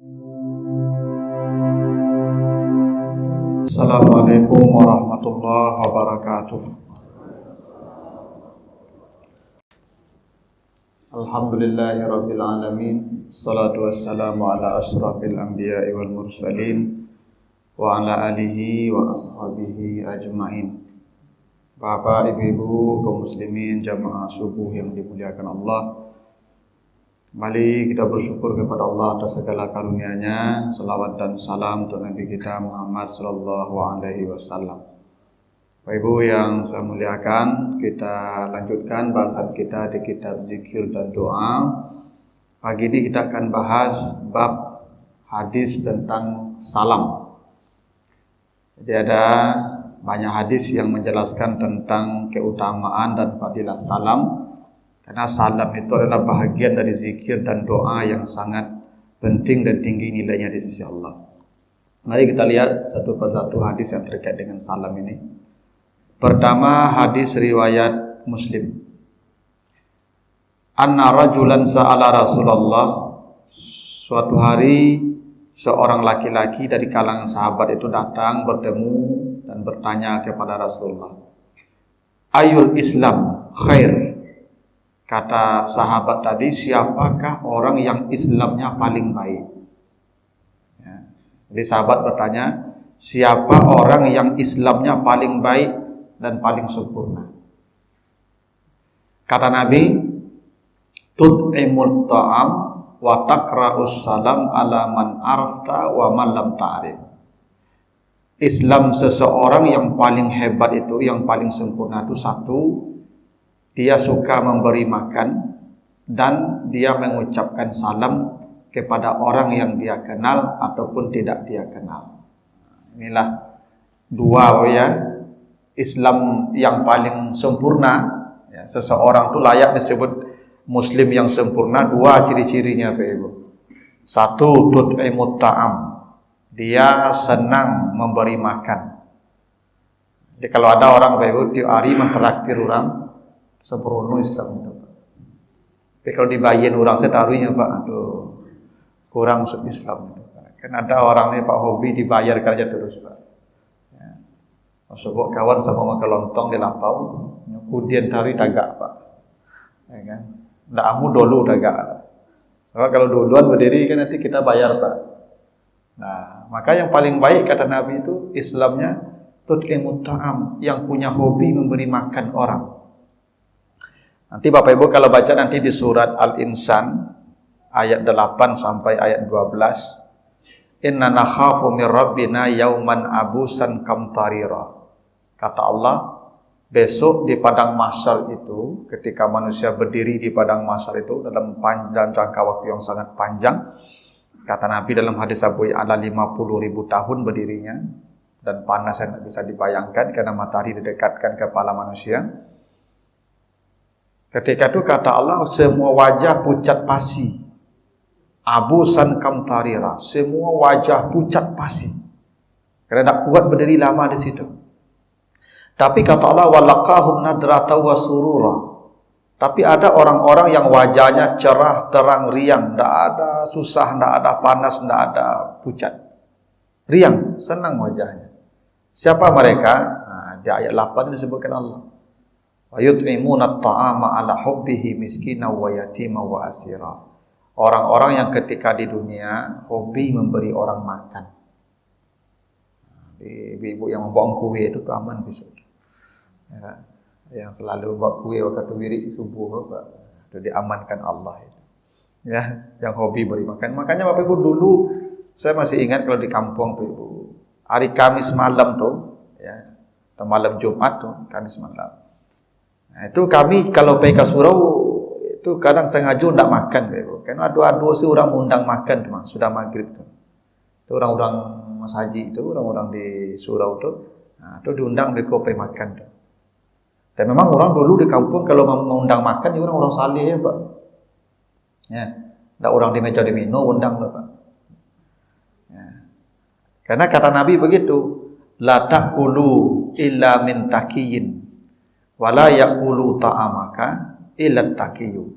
Assalamualaikum warahmatullahi wabarakatuh. Alhamdulillahirabbil alamin. Assalatu wassalamu ala asyrafil anbiya'i wal mursalin wa ala alihi wa ashabihi ajmain. Bapak, ibu-ibu, kaum muslimin, jamaah subuh yang dimuliakan Allah, mari kita bersyukur kepada Allah atas segala karunia-Nya. Salawat dan salam untuk Nabi kita Muhammad sallallahu alaihi wasallam. Bapak Ibu yang saya muliakan, kita lanjutkan bahasan kita di kitab zikir dan doa. Pagi ini kita akan bahas bab hadis tentang salam. Jadi ada banyak hadis yang menjelaskan tentang keutamaan dan fadilah salam. Karena salam itu adalah bahagian dari zikir dan doa yang sangat penting dan tinggi nilainya di sisi Allah. Mari kita lihat satu persatu hadis yang terkait dengan salam ini. Pertama, hadis riwayat Muslim. Anna rajulan sa'ala Rasulullah. Suatu hari seorang laki-laki dari kalangan sahabat itu datang bertemu dan bertanya kepada Rasulullah. Ayul Islam khair. Kata sahabat tadi, siapakah orang yang Islamnya paling baik? Ya. Jadi sahabat bertanya, siapa orang yang Islamnya paling baik dan paling sempurna? Kata Nabi, tud'imul ta'am wa taqra'us salam ala man arafta wa man lam ta'rif. Islam seseorang yang paling hebat itu, yang paling sempurna itu satu, dia suka memberi makan dan dia mengucapkan salam kepada orang yang dia kenal ataupun tidak dia kenal. Inilah dua ya, Islam yang paling sempurna. Ya, seseorang itu layak disebut Muslim yang sempurna. Dua ciri-cirinya, Bapak Ibu. Satu, tud'imut ta'am. Dia senang memberi makan. Jadi kalau ada orang, Bapak Ibu, tiap hari mentraktir orang, sempurna Islam itu. Tapi kalau dibayin orang setaruhnya, Pak, aduh, kurang masuk Islam itu. Kan ada orang ini Pak hobi dibayar kerja terus, Pak. Ya. Masuk kawan sama makan lontong di lampau, kemudian tarik tagak, Pak. Ya kan? Ndak amu dulu tagak. Sebab kalau duluan berdiri kan nanti kita bayar, Pak. Nah, maka yang paling baik kata Nabi itu Islamnya tud'imut ta'am, yang punya hobi memberi makan orang. Nanti Bapak Ibu kalau baca nanti di surat Al-Insan ayat 8 sampai ayat 12. Inna nakhafu min rabbina yauman abusan kamtarira. Kata Allah, besok di padang mahsyar itu, ketika manusia berdiri di padang mahsyar itu dalam jangka waktu yang sangat panjang. Kata Nabi dalam hadis Abu Ya'la 50.000 tahun berdirinya, dan panas yang tidak bisa dibayangkan karena matahari didekatkan ke kepala manusia. Ketika itu kata Allah, semua wajah pucat pasi. Abusan kamtarira, semua wajah pucat pasi. Karena tak kuat berdiri lama di situ. Tapi kata Allah, walaqahum nadrata wa surura. Tapi ada orang-orang yang wajahnya cerah, terang, riang, tidak ada susah, tidak ada panas, tidak ada pucat. Riang, senang wajahnya. Siapa mereka? Nah, di ayat 8 disebutkan Allah. Wa yut'imuna at-ta'ama 'ala hubbihi miskina wa yatima wa asira. Orang-orang yang ketika di dunia hobi memberi orang makan. Ibu-ibu yang membawa kue itu aman besok. Ya, yang selalu bawa kue waktu wirid subuh, Pak, itu diamankan Allah itu. Ya, yang hobi beri makan. Makanya Bapak Ibu dulu saya masih ingat kalau di kampung Bapak Ibu, hari Kamis malam tuh, ya, atau malam Jumat tuh, Kamis malam. Nah, itu kami kalau pergi ke surau itu kadang sengaja tidak makan, Bapak Ibu. Karena adu-adu sih orang undang makan tuh, sudah maghrib tuh. Itu orang-orang Mas Haji itu, orang-orang di surau tuh, nah, itu diundang mereka pergi makan tuh. Dan memang orang dulu di kampung kalau mengundang makan, ya orang saleh ya, Pak. Ya, tidak orang di meja di mino undang loh, Pak. Ya. Karena kata Nabi begitu, la ta'kulu illa min taqiyin wa la ya'kulu ta'amaka illa taqiyu.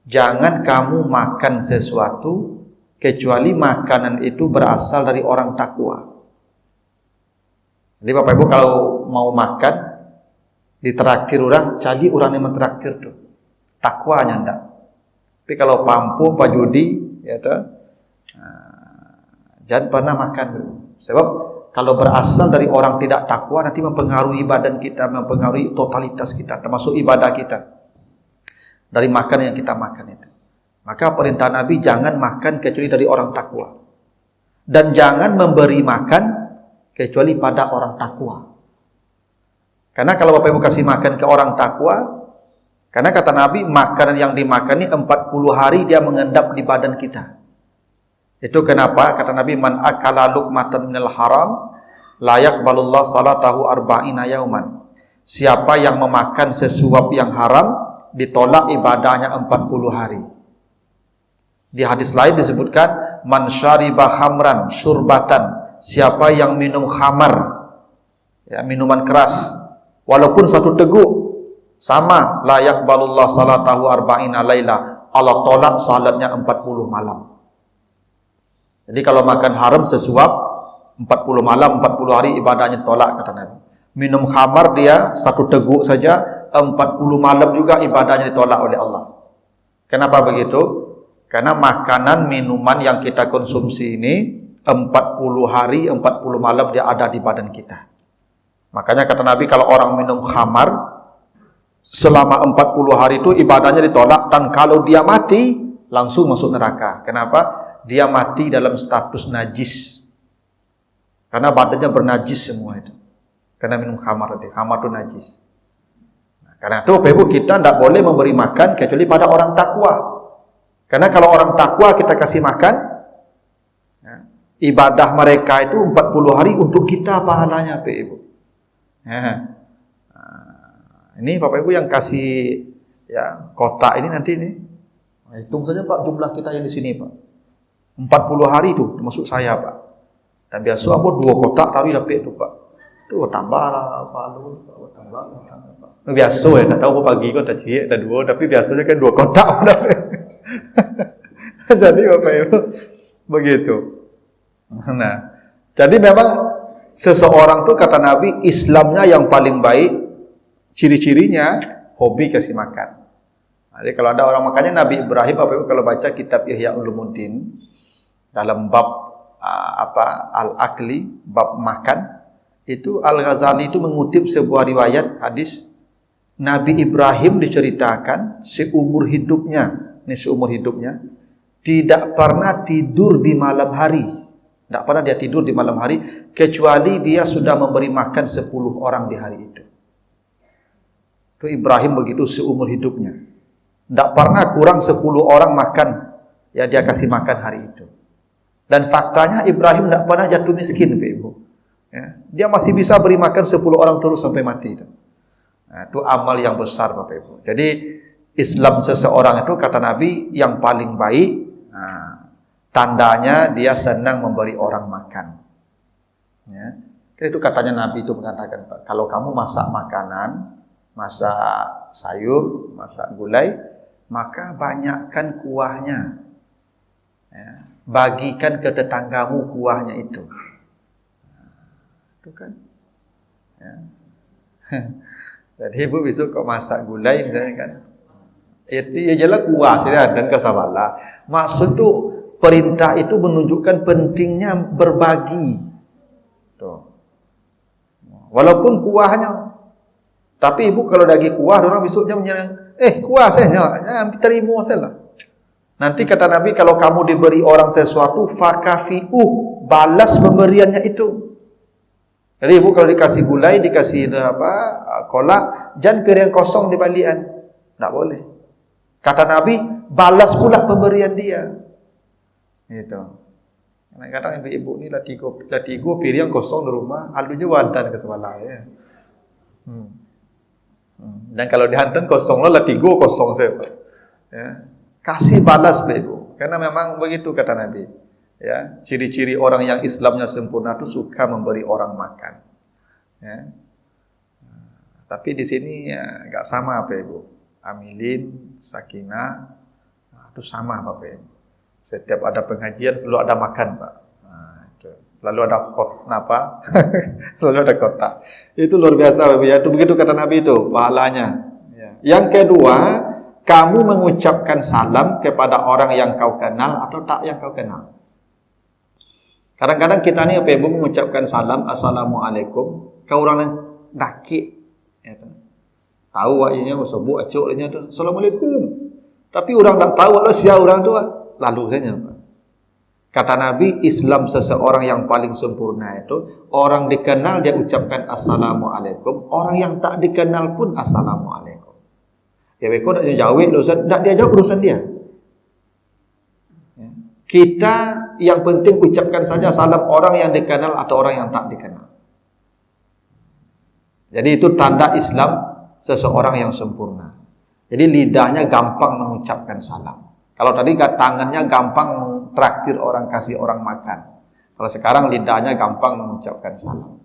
Jangan kamu makan sesuatu kecuali makanan itu berasal dari orang takwa. Jadi Bapak Ibu kalau mau makan ditraktir orang, jadi orang yang mentraktir tuh takwanya ndak. Tapi kalau pampu Pak Judi, ya toh, jangan pernah makan. Sebab kalau berasal dari orang tidak takwa nanti mempengaruhi badan kita, mempengaruhi totalitas kita, termasuk ibadah kita. Dari makan yang kita makan itu. Maka perintah Nabi jangan makan kecuali dari orang takwa. Dan jangan memberi makan kecuali pada orang takwa. Karena kalau Bapak Ibu kasih makan ke orang takwa, karena kata Nabi, makanan yang dimakan ini 40 hari dia mengendap di badan kita. Itu kenapa kata Nabi, man akala luqmatan minal haram la yaqbalullah salatahu arba'ina yauman. Siapa yang memakan sesuap yang haram, ditolak ibadahnya 40 hari. Di hadis lain disebutkan, man syariba khamran syurbatan. Siapa yang minum khamar, ya, minuman keras, walaupun satu teguk, sama, la yaqbalullah salatahu arba'ina laila. Allah tolak salatnya 40 malam. Jadi kalau makan haram sesuap 40 malam, 40 hari ibadahnya tolak kata Nabi. Minum khamar dia satu teguk saja 40 malam juga ibadahnya ditolak oleh Allah. Kenapa begitu? Karena makanan minuman yang kita konsumsi ini 40 hari 40 malam dia ada di badan kita. Makanya kata Nabi kalau orang minum khamar selama 40 hari itu ibadahnya ditolak, dan kalau dia mati langsung masuk neraka. Kenapa? Dia mati dalam status najis. Karena badannya bernajis semua itu. Karena minum khamar tadi. Khamar itu najis. Nah, karena itu Bapak Ibu kita tidak boleh memberi makan kecuali pada orang takwa. Karena kalau orang takwa kita kasih makan, ya, ibadah mereka itu 40 hari untuk kita pahalanya Bapak Ibu. Ya. Ini Bapak Ibu yang kasih ya kotak ini nanti ini. Hitung saja Pak jumlah kita yang di sini Pak. 40 hari itu termasuk saya Pak. Dan biasa apa 2 kotak tapi dapat itu Pak. Itu tambah lah Pak lu, tambah. Biasa ya, tak tahu pagi kok tak cie ada 2 tapi biasanya kan 2 kotak dapat. Jadi Bapak Ibu begitu. Nah, jadi memang seseorang tuh kata Nabi Islamnya yang paling baik ciri-cirinya hobi kasih makan. Jadi kalau ada orang makanya Nabi Ibrahim Bapak Ibu kalau baca kitab Ihya Ulumuddin dalam bab al-akli, bab makan, itu Al-Ghazali itu mengutip sebuah riwayat hadis Nabi Ibrahim diceritakan seumur hidupnya tidak pernah tidur di malam hari. Tidak pernah dia tidur di malam hari kecuali dia sudah memberi makan 10 orang di hari itu. Itu Ibrahim begitu seumur hidupnya. Tidak pernah kurang 10 orang makan, ya dia kasih makan hari itu. Dan faktanya Ibrahim tidak pernah jatuh miskin, Bapak Ibu. Ya, dia masih bisa beri makan 10 orang terus sampai mati itu. Nah, itu amal yang besar Bapak Ibu. Jadi Islam seseorang itu kata Nabi yang paling baik, nah, tandanya dia senang memberi orang makan. Ya. Itu katanya Nabi itu mengatakan, kalau kamu masak makanan, masak sayur, masak gulai, maka banyakkan kuahnya. Ya. Bagikan ke tetanggamu kuahnya itu. Itu kan. Ya. Jadi ibu besok kok masak gulai misalnya kan. Itu ya jelas kuah saja dan kasabala. Maksud tu perintah itu menunjukkan pentingnya berbagi. Tuh. Walaupun kuahnya, tapi ibu kalau daging kuah, orang besoknya menyerang, kuah saya, terima saya lah. Nanti kata Nabi kalau kamu diberi orang sesuatu, fakafi'u, balas pemberiannya itu. Jadi ibu kalau dikasih gulai, dikasih kolak, jangan piring kosong di balian, tidak boleh. Kata Nabi, balas pula pemberian dia. Itu. Kadang-kadang ibu ni lah tiga piring kosong di rumah, alunya wadan ke sebelah ya. Dan kalau dihantar kosong lah tiga kosong saya. Ya. Kasih balas Ibu. Karena memang begitu kata Nabi. Ya, ciri-ciri orang yang Islamnya sempurna itu suka memberi orang makan. Ya. Tapi di sini ya enggak sama Bapak Ibu. Amilin, sakinah, itu sama Bapak Ibu. Setiap ada pengajian selalu ada makan, Pak. Selalu ada apa? Selalu ada kotak. Itu luar biasa, Bapak. Itu begitu kata Nabi itu pahalanya. Yang kedua, kamu mengucapkan salam kepada orang yang kau kenal atau tak yang kau kenal. Kadang-kadang kita ni Bapak Ibu mengucapkan salam, assalamualaikum, ke orang yang dakik. Tahu wajahnya, sebut acuknya tu, assalamualaikum. Tapi orang tak tahu lah siapa orang tu, lalu saja. Kata Nabi, Islam seseorang yang paling sempurna itu orang dikenal dia ucapkan assalamualaikum, orang yang tak dikenal pun assalamualaikum. Ya, kau nak jawab urusan, tak dia jawab urusan dia. Kita yang penting ucapkan saja salam orang yang dikenal atau orang yang tak dikenal. Jadi itu tanda Islam seseorang yang sempurna. Jadi lidahnya gampang mengucapkan salam. Kalau tadi tangannya gampang mentraktir orang, kasih orang makan. Kalau sekarang lidahnya gampang mengucapkan salam.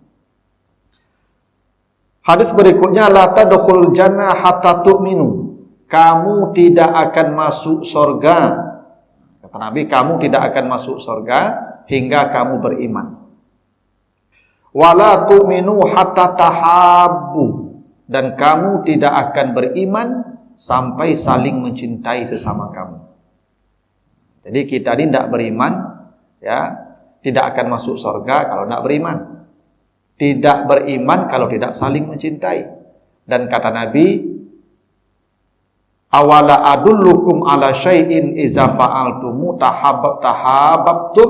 Hadis berikutnya, la tadkhulul jannah hatta tu'minu. Kamu tidak akan masuk surga. Kata Nabi, kamu tidak akan masuk surga hingga kamu beriman. Wala tu'minu hatta tahabbu. Dan kamu tidak akan beriman sampai saling mencintai sesama kamu. Jadi kita ini tidak beriman, ya, tidak akan masuk surga kalau tidak beriman. Tidak beriman kalau tidak saling mencintai. Dan kata Nabi, awala adullukum ala syai'in iza fa'altumu tahabbtum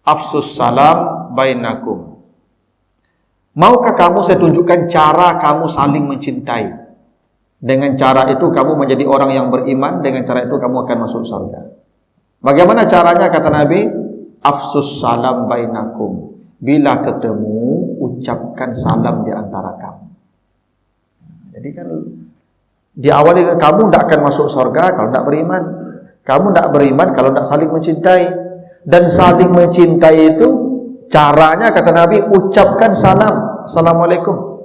afsus salam bainakum. Maukah kamu saya tunjukkan cara kamu saling mencintai? Dengan cara itu kamu menjadi orang yang beriman, dengan cara itu kamu akan masuk surga. Bagaimana caranya kata Nabi? Afsus salam bainakum. Bila ketemu, ucapkan salam di antara kamu. Jadi kan diawali dengan kamu tidak akan masuk surga kalau tidak beriman. Kamu tidak beriman kalau tidak saling mencintai. Dan saling mencintai itu caranya kata Nabi, ucapkan salam. Assalamualaikum.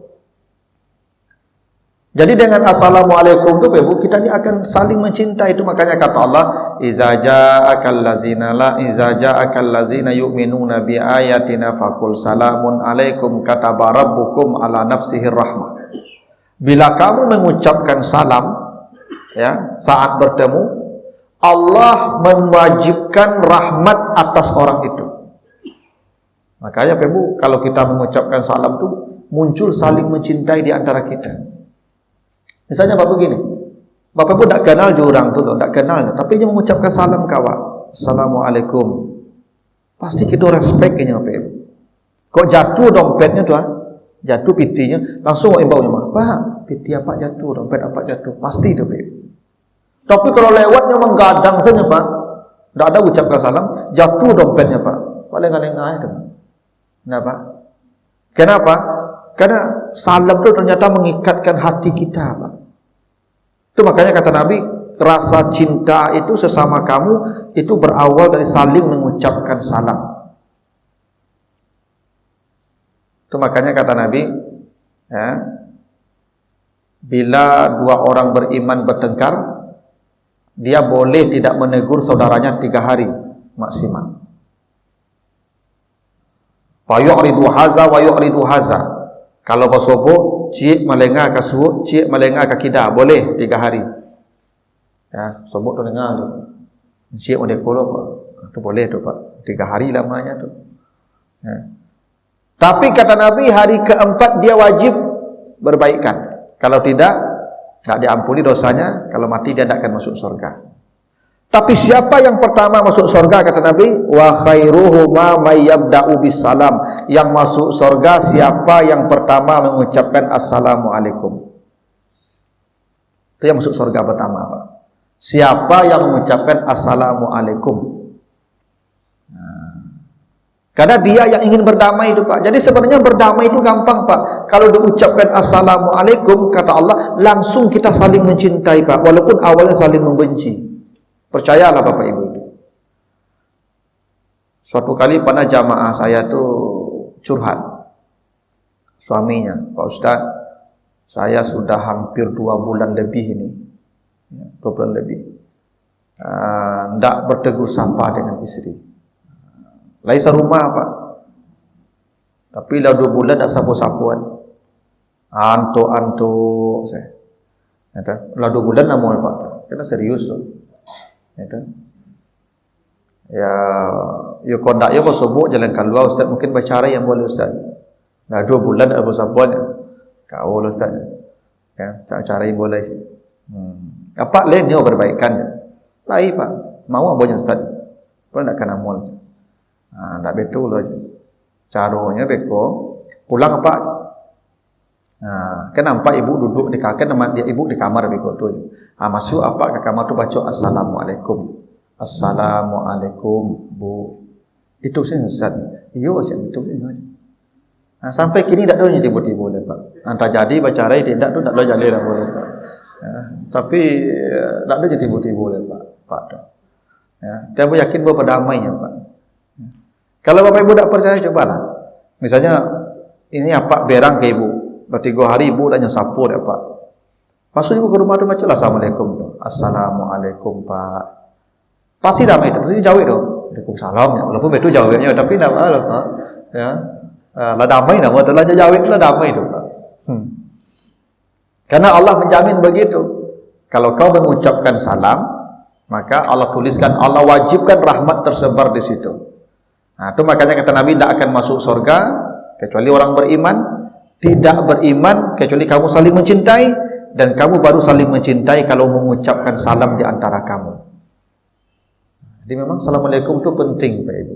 Jadi dengan assalamualaikum itu Ibu, kita ini akan saling mencintai. Itu makanya kata Allah, iza ja'akal ladzina yu'minuna bi ayatina faqul salamun alaikum kataba rabbukum ala nafsihir rahmah. Bila kamu mengucapkan salam, ya, saat bertemu, Allah mewajibkan rahmat atas orang itu. Makanya Ibu, kalau kita mengucapkan salam itu muncul saling mencintai di antara kita. Misalnya Bapak begini, Bapak pun tak kenal orang tu, tak kenal, tapi dia mengucapkan salam kawan, assalamualaikum. Pasti kita respeknya Bapak Ibu. Kok jatuh dompetnya tu, jatuh pitinya, langsung imbaunya, Pak, piti apa jatuh, dompet apa jatuh, pasti tu Bapak Ibu. Tapi kalau lewatnya menggadang saja Pak, tak ada ucapkan salam, jatuh dompetnya Pak, paling lengah itu. Kenapa? Kenapa? Karena salam itu ternyata mengikatkan hati kita, Pak. Itu makanya kata Nabi, rasa cinta itu sesama kamu itu berawal dari saling mengucapkan salam. Itu makanya kata Nabi, ya, bila dua orang beriman bertengkar, dia boleh tidak menegur saudaranya 3 hari maksimal. Fa yu'ridu haza wa yu'ridu haza. Kalau bersobok, cik melengah ke suut, cik melengah ke kidah, boleh 3 hari. Ya, sobok tu dengar tu. Cik boleh kolok, tu boleh tu Pak. 3 hari lamanya tu. Ya. Tapi kata Nabi, hari keempat dia wajib berbaikan. Kalau tidak, tak diampuni dosanya. Kalau mati dia tidak akan masuk surga. Tapi siapa yang pertama masuk surga kata Nabi, wa khairuhuma may yabda'u bisalam. Yang masuk surga siapa yang pertama mengucapkan assalamualaikum. Itu yang masuk surga pertama, Pak. Siapa yang mengucapkan assalamualaikum. Karena dia yang ingin berdamai itu Pak. Jadi sebenarnya berdamai itu gampang Pak. Kalau diucapkan assalamualaikum kata Allah, langsung kita saling mencintai Pak. Walaupun awalnya saling membenci. Percayalah Bapak Ibu itu. Suatu kali pada jamaah saya tu curhat. Suaminya, Pak Ustaz, saya sudah hampir 2 bulan lebih ini. 2 bulan lebih. tidak bertegur sapa dengan istri. Laisa rumah Pak. Tapi dah 2 bulan tak sapu-sapuan. Antuk saya. Lah 2 bulan nak mau Pak. Kena serius tu. Ya, yo kondak yo subuh jalan keluar Ustaz, mungkin bercara yang boleh Ustaz. Dah 2 bulan tak sapuan. Kau Ustaz. Kan, cara yang boleh. Apa lain dia berbaikan. Lain Pak. Mau abang Ustaz. Pun nak kena mul. Tak betul lah. Caranya beko pulang apa? Kan nampak ibu duduk di kamar, kan dia ibu di kamar beko tu. Masuk apa ke kamar tu baca assalamualaikum. Assalamualaikum Bu. Itu saya Ustaz. Iyo macam itu saya. Sampai kini tak ada yang tiba-tiba boleh Pak. Antara jadi baca rai tidak tu tak boleh jadi dah boleh Pak. Tapi tak ada yang tiba-tiba boleh Pak. Dia pun yakin bahawa damainya Pak. Kalau Bapak Ibu tak percaya, cobalah. Misalnya, ini apa berang ke Ibu. Berarti 3 hari Ibu dah nyasapu dah Pak. Masuk Ibu ke rumah tu, baca Assalamualaikum. Assalamualaikum Pak. Pasti damai tu. Pasti jawab tu. Waalaikumsalam. Walaupun betul jawabnya, tapi tak apa Pak. Ya. Lah damai dah. Telah jawab tu lah damai tu Pak. Karena Allah menjamin begitu. Kalau kau mengucapkan salam, maka Allah tuliskan, Allah wajibkan rahmat tersebar di situ. Itu makanya kata Nabi, tidak akan masuk surga kecuali orang beriman, tidak beriman kecuali kamu saling mencintai, dan kamu baru saling mencintai kalau mengucapkan salam di antara kamu. Jadi memang Assalamualaikum itu penting Pak Ibu.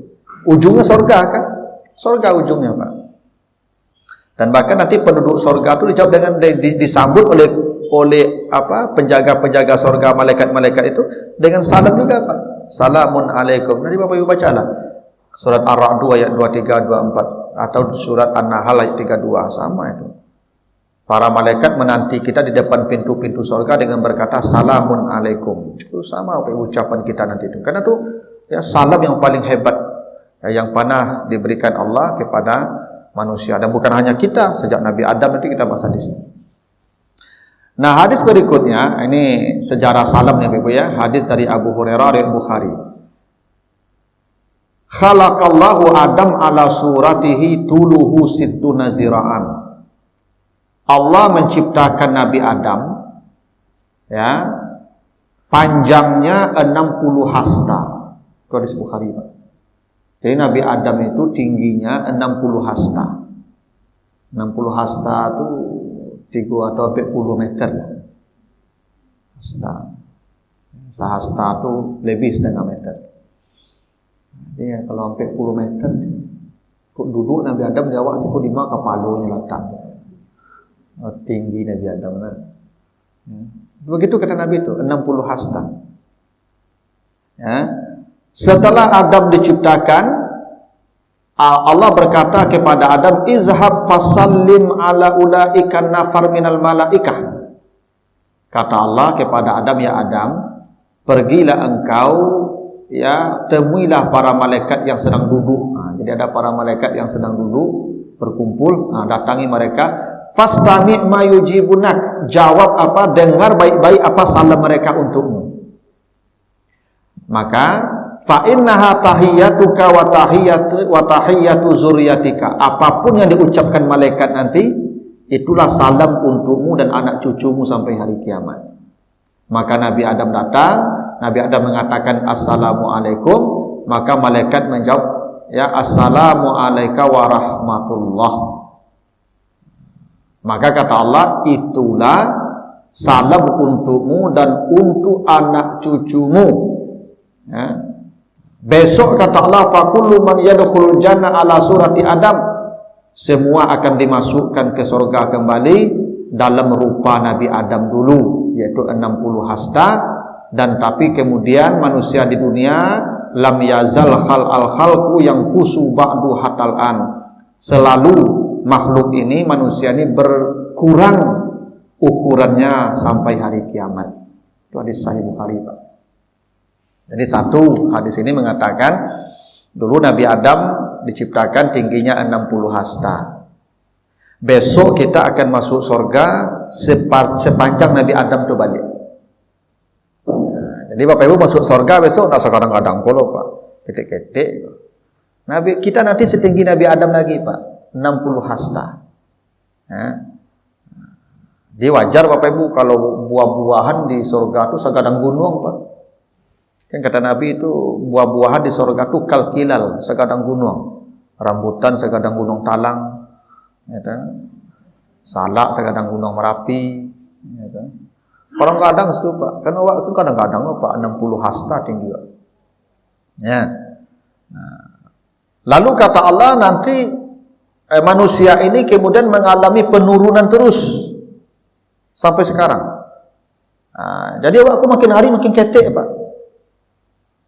Ujungnya surga kan? Surga ujungnya Pak. Dan bahkan nanti penduduk surga itu dijawab dengan disambut oleh apa penjaga-penjaga surga, malaikat-malaikat itu dengan salam juga Pak. Salamun alaikum. Nanti Bapak Ibu bacalah. Surat Ar-Ra'd ayat 23, 24 atau surat An-Nahl ayat 32 sama itu. Para malaikat menanti kita di depan pintu-pintu surga dengan berkata salamun alaikum. Itu sama ucapan kita nanti itu. Karena itu ya salam yang paling hebat yang pernah diberikan Allah kepada manusia, dan bukan hanya kita, sejak Nabi Adam nanti kita bahas di sini. Nah, hadis berikutnya ini sejarah salam ya Ibu ya. Hadis dari Abu Hurairah riwayat Bukhari. Khalaqallahu Adam ala suratihi tuluhu sittuna zira'an. Allah menciptakan Nabi Adam ya, panjangnya 60 hasta. Itu hadis Bukhari Pak. Jadi Nabi Adam itu tingginya 60 hasta. 60 hasta itu 3 atau 40 meter. Hasta. Sehasta itu lebih setengah meter. Ya, kalau sampai 10 meter kok duduk Nabi Adam jawab siku di mak kepalanya letak. Tinggi Nabi Adam kan. Begitu kata Nabi itu 60 hasta. Ya. Setelah Adam diciptakan, Allah berkata kepada Adam, izhab fasallim ala ulaika nafar minal malaikah. Kata Allah kepada Adam, ya Adam, pergilah engkau ya, temuilah para malaikat yang sedang duduk. Jadi ada para malaikat yang sedang duduk berkumpul, datangi mereka. Fastami' ma yujibunak, jawab apa, dengar baik-baik apa salam mereka untukmu. Maka fa innaha tahiyyatuka wa tahiyyatu zurriyatika, apapun yang diucapkan malaikat nanti itulah salam untukmu dan anak cucumu sampai hari kiamat. Maka Nabi Adam datang, Nabi Adam mengatakan assalamualaikum, maka malaikat menjawab ya assalamu alayka wa rahmatullah. Maka kata Allah, itulah salam untukmu dan untuk anak cucumu. Ya. Besok kata Allah, fakullu man yadkhulul jannah ala surati Adam, semua akan dimasukkan ke surga kembali dalam rupa Nabi Adam dulu, yaitu 60 hasta. Dan tapi kemudian manusia di dunia lam yazal khalqu yang khusu ba'du hatal an, selalu makhluk ini, manusia ini berkurang ukurannya sampai hari kiamat. Itu hadis sahih Bukhari Pak. Jadi satu hadis ini mengatakan dulu Nabi Adam diciptakan tingginya 60 hasta. Besok kita akan masuk surga sepanjang Nabi Adam itu balik. Jadi Jadi Bapak Ibu masuk surga besok tak sekadang-kadang pula Pak. Ketik-ketik. Nabi kita nanti setinggi Nabi Adam lagi Pak. 60 hasta. Jadi wajar Bapak Ibu kalau buah-buahan di surga itu segadang gunung Pak. Kan kata Nabi itu buah-buahan di surga itu kalkilal, segadang gunung. Rambutan segadang gunung Talang, ya kan? Salak segadang gunung Merapi, ya kan? Kadang-kadang itu Pak, kan waktu kadang-kadang Pak 60 hasta tinggi Pak. Ya. Nah. Lalu kata Allah nanti manusia ini kemudian mengalami penurunan terus sampai sekarang. Nah, jadi aku makin hari makin ketek Pak.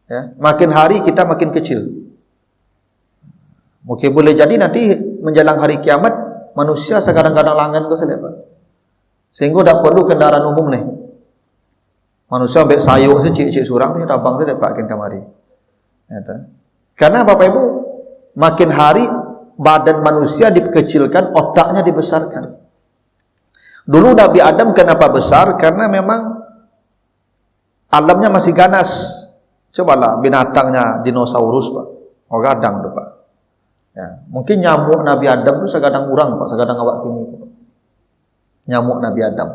Ya, makin hari kita makin kecil. Mungkin boleh jadi nanti menjelang hari kiamat manusia segadang-gadang langan ke sana Pak. Sehingga tak perlu kendaraan umum nih. Manusia ambil sayur saja cik-cik surang ni rabang saja Pak kin kamari. Ya, karena Bapak Ibu makin hari badan manusia dikecilkan, otaknya dibesarkan. Dulu Nabi Adam kenapa besar? Karena memang alamnya masih ganas. Cobalah binatangnya dinosaurus Pak. Oh gadang tu Pak. Ya, mungkin nyamuk Nabi Adam tu segadang urang Pak, segadang awak kini Pak. Nyamuk Nabi Adam.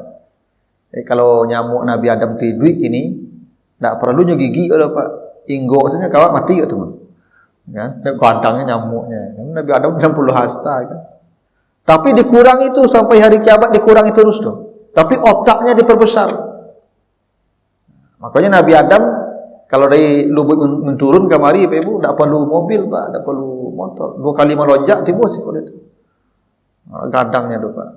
Kalau nyamuk Nabi Adam tidur kini, tak perlu gigi oleh Pak. Inggok saja kawat mati ke tu. Kan? Gadangnya nyamuknya. Nabi Adam 60 hasta kan. Tapi dikurang itu sampai hari kiamat dikurangi terus tu. Tapi otaknya diperbesar. Makanya Nabi Adam kalau dari lubuk menturun kemari Pak Ibu tak perlu mobil Pak, tak perlu motor. 2 kali melonjak tiba sih kalau itu. Gadangnya tu Pak.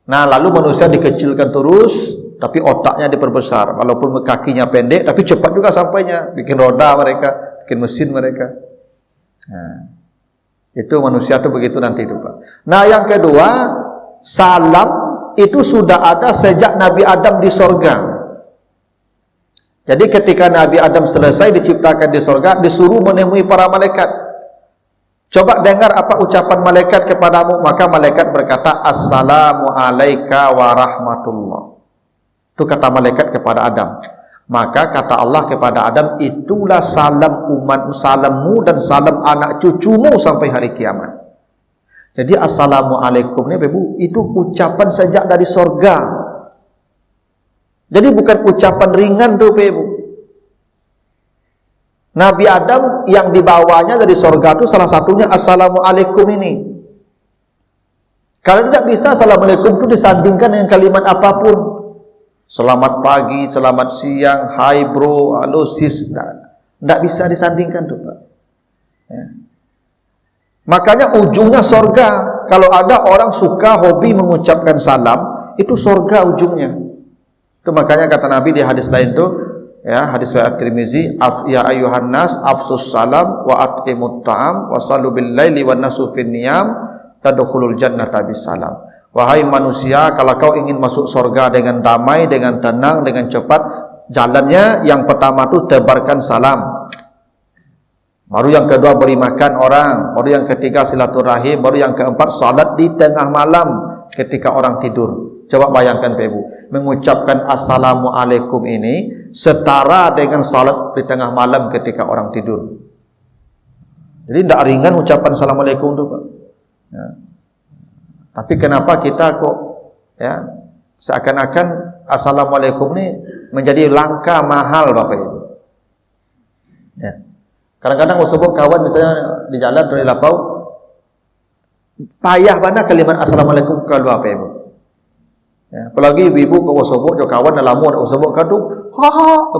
Nah, lalu manusia dikecilkan terus, tapi otaknya diperbesar. Walaupun kakinya pendek, tapi cepat juga sampainya. Bikin roda mereka, bikin mesin mereka. Nah, itu manusia tu begitu nanti itu Pak. Nah, yang kedua, salam itu sudah ada sejak Nabi Adam di sorga. Jadi ketika Nabi Adam selesai diciptakan di sorga, disuruh menemui para malaikat. Coba dengar apa ucapan malaikat kepadamu. Maka malaikat berkata, Assalamu alayka wa rahmatullah. Itu kata malaikat kepada Adam. Maka kata Allah kepada Adam, itulah salam umat, salammu dan salam anak cucumu sampai hari kiamat. Jadi Assalamualaikum ni Ibu, itu ucapan sejak dari sorga. Jadi bukan ucapan ringan tu Ibu. Nabi Adam yang dibawanya dari sorga itu salah satunya Assalamualaikum ini. Kalau tidak bisa Assalamualaikum itu disandingkan dengan kalimat apapun. Selamat pagi, selamat siang, hai bro, halo sis. Tidak bisa disandingkan tu Pak. Ya. Makanya ujungnya sorga. Kalau ada orang suka hobi mengucapkan salam, itu sorga ujungnya. Itu makanya kata Nabi di hadis lain tu, ya, hadis riwayat Tirmizi, ya ayuhan nas afsus salam wa at'imut ta'am wa sallu bil laili wan nasu fin niyam tadkhulul jannata bis salam. Wahai manusia, kalau kau ingin masuk surga dengan damai, dengan tenang, dengan cepat, jalannya yang pertama tu tebarkan salam. Baru yang kedua beri makan orang, baru yang ketiga silaturahim, baru yang keempat salat di tengah malam ketika orang tidur. Coba bayangkan Ibu, mengucapkan Assalamualaikum ini setara dengan salat di tengah malam ketika orang tidur. Jadi tidak ringan ucapan Assalamualaikum itu Pak. Ya. Tapi kenapa kita kok ya seakan-akan Assalamualaikum ini menjadi langka mahal Bapak Ibu. Ya. Kadang-kadang aku sebut kawan misalnya di jalan dari lapau, payah mana kalimat Assalamualaikum kalau Bapak Ibu. Ya, apalagi ibu-ibu kau sebut jo kawan dalam umur kau sebut kadu,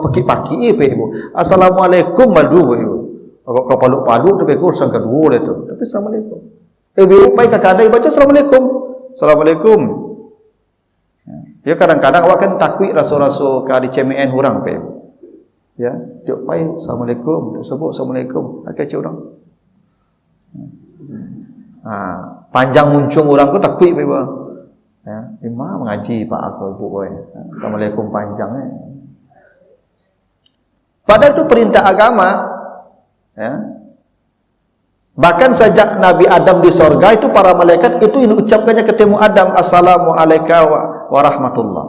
paki-paki Ibu. Assalamualaikum madu Ibu. Kau paluk-paluk tapi kau urusan kedua itu. Tapi Assalamualaikum. Ibu baik kadang baca Assalamualaikum. Assalamualaikum. Ya kadang-kadang awak kan takwi rasul-rasul ka di CMN hurang pe. Ya, jok pai Assalamualaikum, sebut Assalamualaikum. Akai cik orang. Panjang muncung orang tu takwi pe ba. Ya, imam mengaji Pak aku ibu boy. Assalamualaikum panjangnya. Padahal itu perintah agama. Ya. Bahkan sejak Nabi Adam di sorga itu para malaikat itu yang ucapkannya ketemu Adam Assalamualaikum warahmatullah.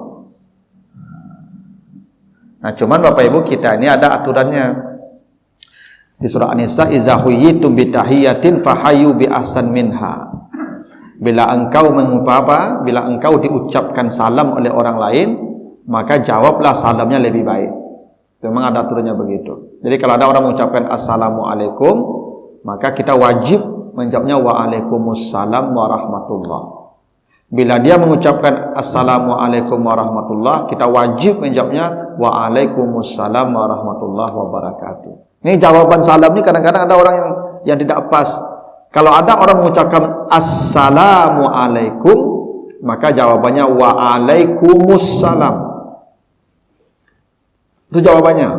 Nah, cuman Bapak Ibu kita ini ada aturannya. Di surah An-Nisa, "Idza huyyitum bi tahiyyatin fahayyu bi ahsan minha." Bila engkau diucapkan salam oleh orang lain, maka jawablah salamnya lebih baik. Memang ada aturannya begitu. Jadi kalau ada orang mengucapkan assalamualaikum, maka kita wajib menjawabnya waalaikumsalam warahmatullah. Bila dia mengucapkan assalamualaikum warahmatullah, kita wajib menjawabnya waalaikumsalam warahmatullah wabarakatuh. Ini jawaban salam ini kadang-kadang ada orang yang tidak pas. Kalau ada orang mengucapkan assalamualaikum, maka jawabannya waalaikumsalam. Itu jawabannya.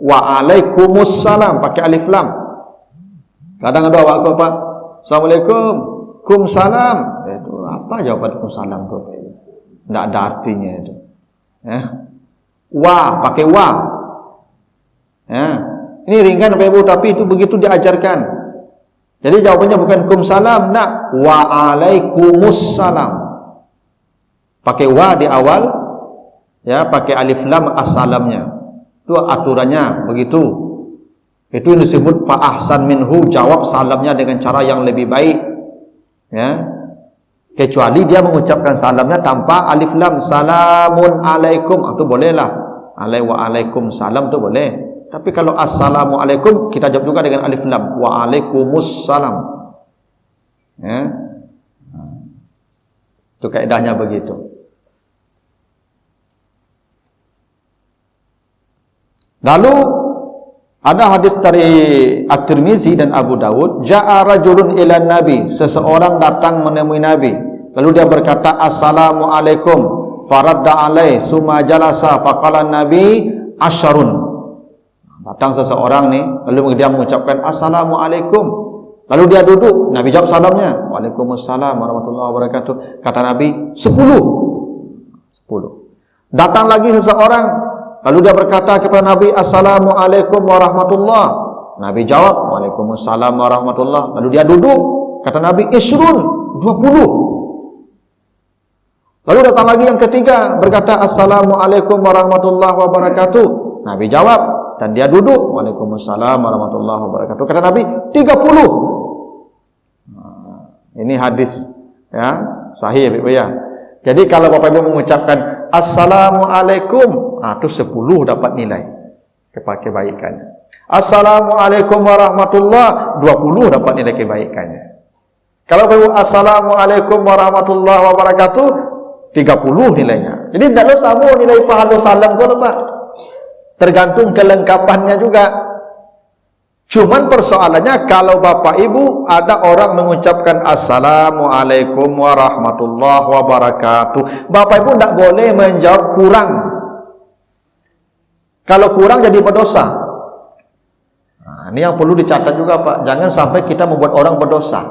Waalaikumsalam pakai alif lam. Kadang ada waktu apa? Assalamualaikum, kumsalam. Itu apa jawaban kumsalam itu? Tidak ada artinya itu. Wa pakai wa. Ini ringan Bapak Ibu, tapi itu begitu diajarkan. Jadi jawabannya bukan kumsalam, nak waalaikumsalam. Pakai wa di awal, ya, pakai alif lam assalamnya. Itu aturannya begitu. Itu yang disebut fa ahsan minhu, jawab salamnya dengan cara yang lebih baik. Ya. Kecuali dia mengucapkan salamnya tanpa alif lam, salamun alaikum, itu bolehlah. Waalaikumsalam itu boleh. Tapi kalau assalamualaikum, kita jawab juga dengan alif lam, waalaikumsalam. Ya. Itu kaedahnya begitu. Lalu ada hadis dari At-Tirmizi dan Abu Dawud, ja'a rajulun ila nabi, seseorang datang menemui Nabi, lalu dia berkata assalamualaikum, faradda alaih summa jalasa faqala nabi asyarun. Datang seseorang nih, lalu dia mengucapkan assalamualaikum, lalu dia duduk, Nabi jawab salamnya waalaikumsalam warahmatullahi wabarakatuh. Kata Nabi 10. Datang lagi seseorang, lalu dia berkata kepada Nabi assalamualaikum warahmatullahi. Nabi jawab waalaikumsalam warahmatullahi. Lalu dia duduk, kata Nabi isrun, 20. Lalu datang lagi yang ketiga, berkata assalamualaikum warahmatullahi wabarakatuh. Nabi jawab dan dia duduk, waalaikumsalam warahmatullahi wabarakatuh. Kata Nabi 30. Ini hadis, ya, sahih ya. Jadi kalau Bapak Ibu mengucapkan assalamualaikum, itu 10 dapat nilai kebaikannya. Assalamualaikum warahmatullahi, 20 dapat nilai kebaikannya. Kalau Bapak Ibu assalamualaikum warahmatullahi wabarakatuh, 30 nilainya. Jadi tidak sama nilai pahala salam kau, Pak. Tergantung kelengkapannya juga. Cuman persoalannya kalau Bapak Ibu ada orang mengucapkan assalamualaikum warahmatullahi wabarakatuh, Bapak Ibu tidak boleh menjawab kurang. Kalau kurang jadi berdosa. Ini yang perlu dicatat juga, Pak. Jangan sampai kita membuat orang berdosa.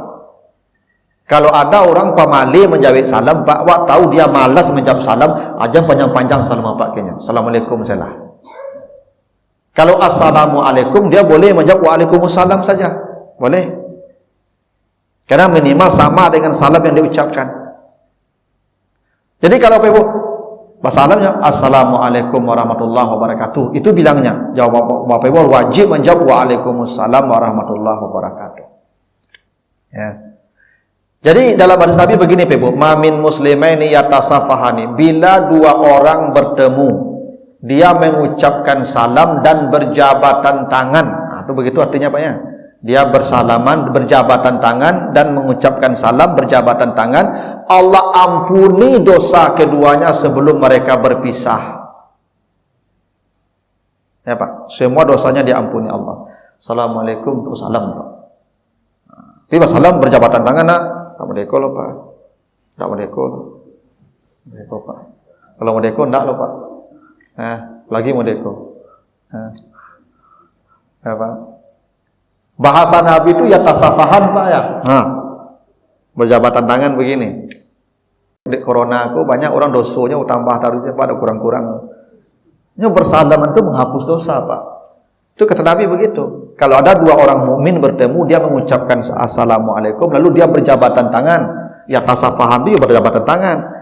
Kalau ada orang pamali menjawab salam, Pak, wak tahu dia malas menjawab salam, aja panjang-panjang salam Pak kayaknya. Assalamualaikum salah. Kalau assalamualaikum, dia boleh menjawab waalaikumsalam saja. Boleh. Karena minimal sama dengan salam yang diucapkan. Jadi kalau Ibu salamnya assalamualaikum warahmatullahi wabarakatuh, itu bilangnya. Jawab Bapak Ibu wajib menjawab waalaikumsalam warahmatullahi wabarakatuh. Ya. Jadi dalam hadis Nabi begini Ibu, mamin muslimaini yatasafahani, bila dua orang bertemu, dia mengucapkan salam dan berjabatan tangan. Itu begitu artinya Pak ya. Dia bersalaman, berjabatan tangan dan mengucapkan salam berjabatan tangan. Allah ampuni dosa keduanya sebelum mereka berpisah. Ya Pak, semua dosanya diampuni Allah. Assalamualaikum, terus salam Pak. Tiba salam berjabatan tangan nak. Tak merdeka loh Pak. Tak merdeka loh. Merdeka Pak. Kalau merdeka enggak loh Pak. Lagi merdeka. Apa? Bahasa Nabi itu ya tasafahan Pak ya. Berjabatan tangan begini. Di corona aku banyak orang dosanya tambah harusnya pada kurang-kurang. Ini bersalaman itu menghapus dosa Pak. Itu kata Nabi begitu. Kalau ada dua orang mukmin bertemu, dia mengucapkan assalamualaikum, lalu dia berjabatan tangan. Ya tasafahan itu berjabatan tangan.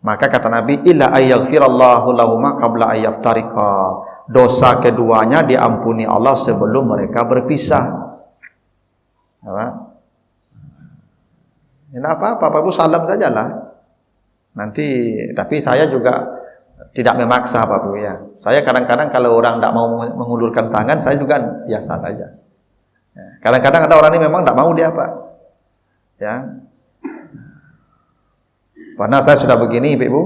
Maka kata Nabi, illa ayyaghfirallahu lahuma qabla ayyaftariqa. dosa keduanya diampuni Allah sebelum mereka berpisah. Apa? Tidak apa-apa, Bapak Ibu salam sajalah. Nanti, tapi saya juga tidak memaksa Bapak Ibu ya. Saya kadang-kadang kalau orang tidak mau mengulurkan tangan, saya juga biasa saja. Kadang-kadang ada orang ini memang tidak mau dia apa. Ya. Karena saya sudah begini, Ibu,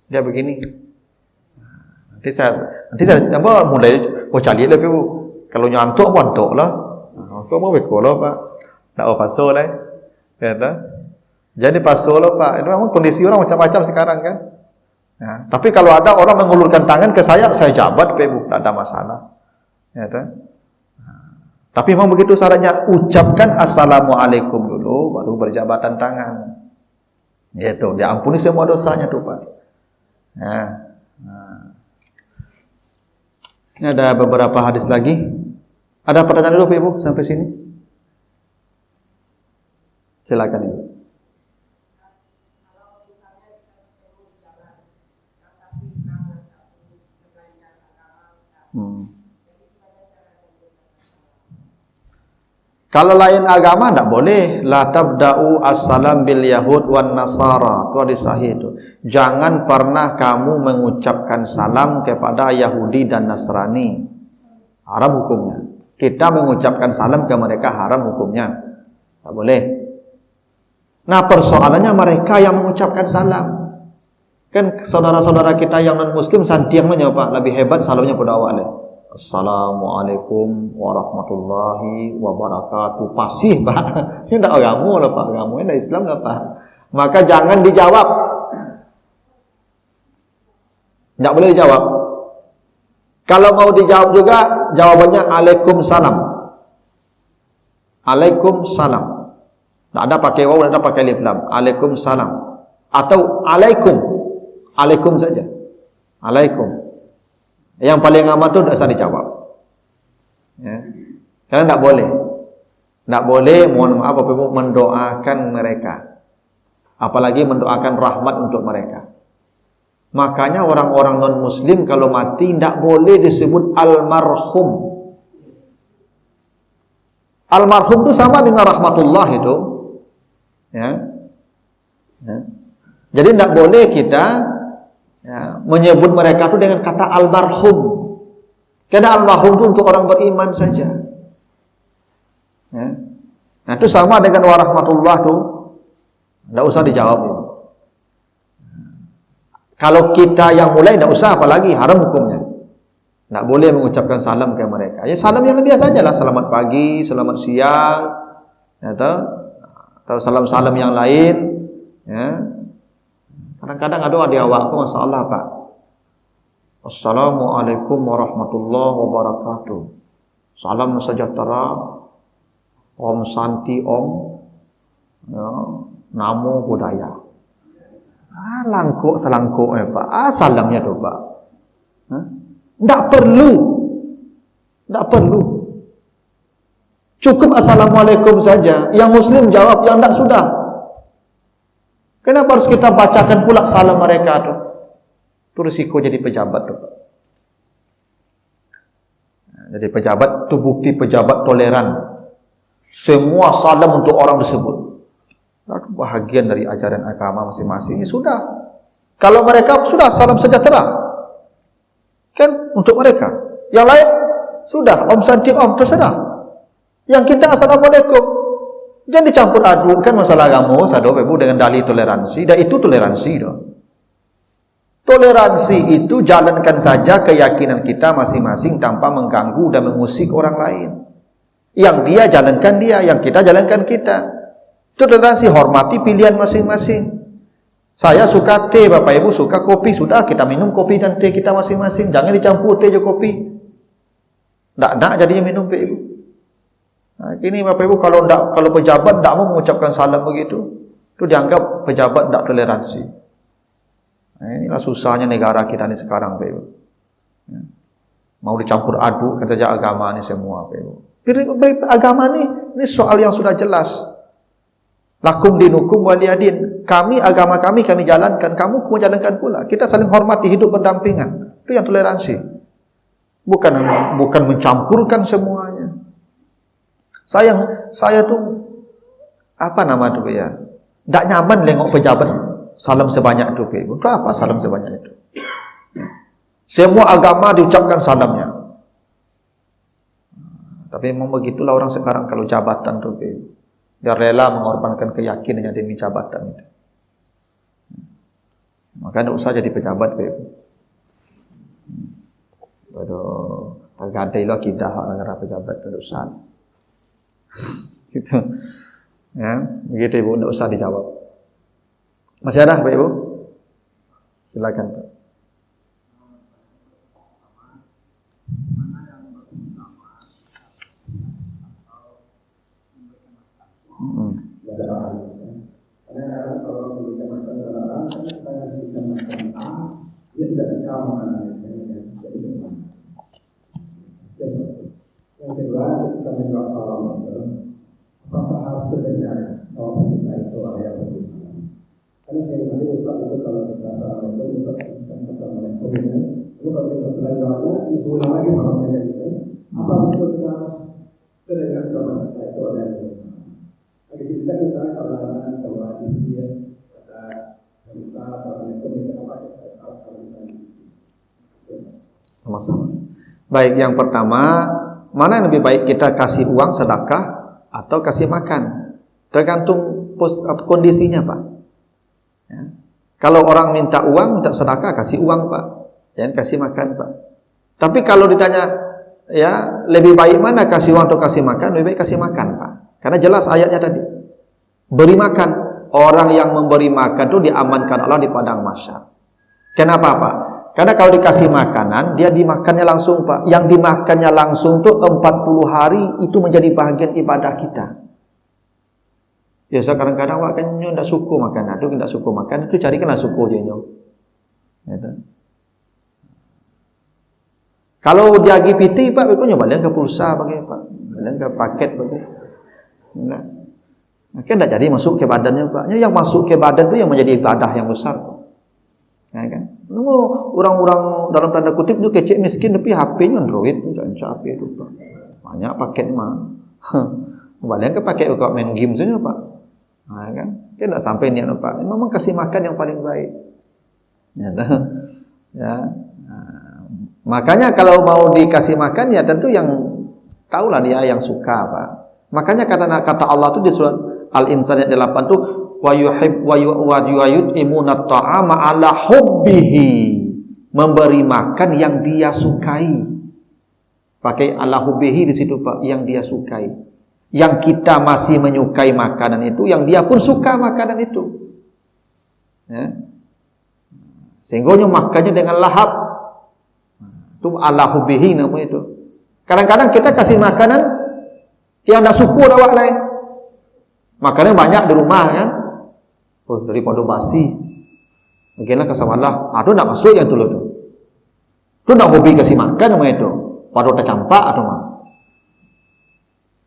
dia begini. Nanti saya mulai cari lah, Ibu. Kalau nyantuk lah. Kau mau bekolah Pak? Tak mau paso lah. Kata. Jadi paso lah Pak. Itu memang kondisi orang macam-macam sekarang kan. Ya. Tapi kalau ada orang mengulurkan tangan ke saya jabat, Ibu, tak ada masalah. Kata. Tapi memang begitu syaratnya, ucapkan assalamualaikum dulu, baru berjabatan tangan. Gitu, diampuni semua dosanya tuh Pak. Nah. Ini ada beberapa hadis lagi. Ada pertanyaan dulu Ibu sampai sini? Silakan Ibu. Kalau lain agama tidak boleh. La tabda'u as-salam bil yahud wan nasara. Itu hadis sahih itu. Jangan pernah kamu mengucapkan salam kepada Yahudi dan Nasrani. Haram hukumnya. Kita mengucapkan salam ke mereka haram hukumnya. Tak boleh. Nah persoalannya mereka yang mengucapkan salam. Kan saudara-saudara kita yang non-muslim santiang menyapa. Lebih hebat salamnya pada awalnya. Assalamualaikum warahmatullahi wabarakatuh. Pasih Pak. Ini tidak agama lah Pak. Agama ini Islam lah Pak. Maka jangan dijawab. Tidak boleh dijawab. Kalau mau dijawab juga, jawabannya Waalaikumsalam. Waalaikumsalam. Tidak ada pakai waw, tidak ada pakai alif lam. Waalaikumsalam. Atau alaikum. Alaikum saja. Alaikum. Yang paling aman itu tidak usah dijawab. Ya. Karena tidak boleh. Tidak boleh, mohon maaf Bapak Ibu, mendoakan mereka. Apalagi mendoakan rahmat untuk mereka. Makanya orang-orang non-muslim kalau mati tidak boleh disebut almarhum. Almarhum itu sama dengan rahmatullah itu. Ya. Ya. Jadi tidak boleh kita menyebut mereka itu dengan kata almarhum. Karena almarhum itu untuk orang beriman saja. Ya. Nah itu sama dengan warahmatullah itu. Tidak usah dijawab. Kalau kita yang mulai tidak usah, apalagi haram hukumnya. Tidak boleh mengucapkan salam ke mereka. Ya salam yang biasa saja lah. Selamat pagi, selamat siang, atau salam-salam yang lain. Ya. Kadang-kadang ada di awakku masalah Pak. Assalamualaikum warahmatullahi wabarakatuh. Salam sejahtera. Om Santi Om. Ya. Namo Buddhaya. Langkuk selangkuk Pak. Salamnya tu Pak. Tak perlu. Tak perlu. Cukup assalamualaikum saja. Yang Muslim jawab, yang tak sudah. Kenapa harus kita bacakan pula salam mereka tu? Itu risiko jadi pejabat tu. Jadi pejabat tu bukti pejabat toleran. Semua salam untuk orang tersebut. Itu bahagian dari ajaran agama masing-masing. Ya sudah. Kalau mereka sudah salam sejahtera. Kan untuk mereka. Yang lain sudah Om Santi Om terserah. Yang kita assalamualaikum. Jangan dicampur adukkan masalah agama sado Ibu dengan dalih toleransi. Dan itu toleransi dah. Toleransi itu jalankan saja keyakinan kita masing-masing tanpa mengganggu dan mengusik orang lain. Yang dia jalankan dia, yang kita jalankan kita. Toleransi, hormati pilihan masing-masing. Saya suka teh, Bapak Ibu suka kopi, sudah kita minum kopi dan teh kita masing-masing. Jangan dicampur teh je kopi. Tak jadinya minum Bapak Ibu. Nah, ini Bapak Ibu kalau pejabat tak mau mengucapkan salam begitu, itu dianggap pejabat tak toleransi. Nah, inilah susahnya negara kita ni sekarang Bapak Ibu. Ya. Mau dicampur aduk kerja agama ni semua Bapak Ibu. Agama ni soal yang sudah jelas. Lakum dinukum waliyadin. Kami agama kami jalankan, kamu jalankan pula. Kita saling hormati, hidup berdampingan. Itu yang toleransi. bukan mencampurkan semuanya. Saya tuh apa nama tuh ya? Tidak nyaman nengok pejabat salam sebanyak itu, Ibu. Untuk apa salam sebanyak itu? Semua agama diucapkan salamnya. Tapi memang begitulah orang sekarang kalau jabatan tuh, Ibu. Dia rela mengorbankan keyakinannya demi jabatan itu. Maka tidak usah jadi pejabat, Ibu. Aduh, agak ada lo kita orang pejabat tidak usah. Gitu. Ya, begitu Ibu, tidak usah dijawab. Masih ada, Pak Ibu? Silakan, Pak. Karena kalau memberikan makan orang kan kita ngasihkan makan A, dia tidak suka makanan yang jadi gimana? Yang kedua, kita menjawab salam itu, apakah harus terdengar kalau kita itu ayat berbisa? Karena sekali lagi Ustaz itu kalau kita salam itu Ustaz kita assalamualaikum ini, lalu kalau kita bilang jawabnya disuruh lagi salam mereka gitu, apa betul kita harus terdengar kalau kita itu ayat berbisa? Jadi kita misalnya kalau dia ada misalnya assalamualaikum kita pakai sama-sama. Baik, yang pertama, mana yang lebih baik kita kasih uang sedekah atau kasih makan? Tergantung kondisinya, Pak. Ya. Kalau orang minta uang, minta sedekah, kasih uang, Pak. Jangan kasih makan, Pak. Tapi kalau ditanya, ya lebih baik mana kasih uang atau kasih makan? Lebih baik kasih makan, Pak. Karena jelas ayatnya tadi. Beri makan. Orang yang memberi makan itu diamankan Allah di padang mahsyar. Kenapa, Pak? Karena kalau dikasih makanan, dia dimakannya langsung, Pak. Yang dimakannya langsung itu 40 hari itu menjadi bagian ibadah kita. Biasa kadang-kadang Pak kan nyo ndak suku makan, itu ndak suku makan, itu carikanlah suku je nyo. Gitu. Kalau dia GPT, Pak, kok nyo balik ke pulsa bagi, Pak. Balik ke paket bagi. Nah. Maka tidak jadi masuk ke badannya, Pak. Yang masuk ke badan itu yang menjadi ibadah yang besar, Pak. Ya kan? Orang-orang dalam tanda kutip itu kecil miskin tapi HP-nya Android, jangan HP itu, Pak. Banyak paket mah. Balik ke paket untuk main game saja, Pak. Nah, kan? Tidak sampai niat, Pak. Memang kasih makan yang paling baik. Ya, ya. Nah, makanya kalau mau dikasih makan ya tentu yang tahulah dia yang suka, Pak. Makanya kata Allah itu di surat Al-Insan ayat 8 tuh wa yu'imuna ta'ama ala hubbihi, memberi makan yang dia sukai. Pakai ala hubbihi di situ, Pak, yang dia sukai. Yang kita masih menyukai makanan itu, yang dia pun suka makanan itu. Ya. Sehingga makannya dengan lahap. Itu ala hubbihi namanya itu. Kadang-kadang kita kasih makanan yang tidak syukur awak lain. Makannya banyak di rumah kan. Oh, daripada basi. Mungkinlah kesamalah. Itu tidak masuk yang itu. Itu tidak hobi kasih makan sama itu. Pada tak campak atau mah.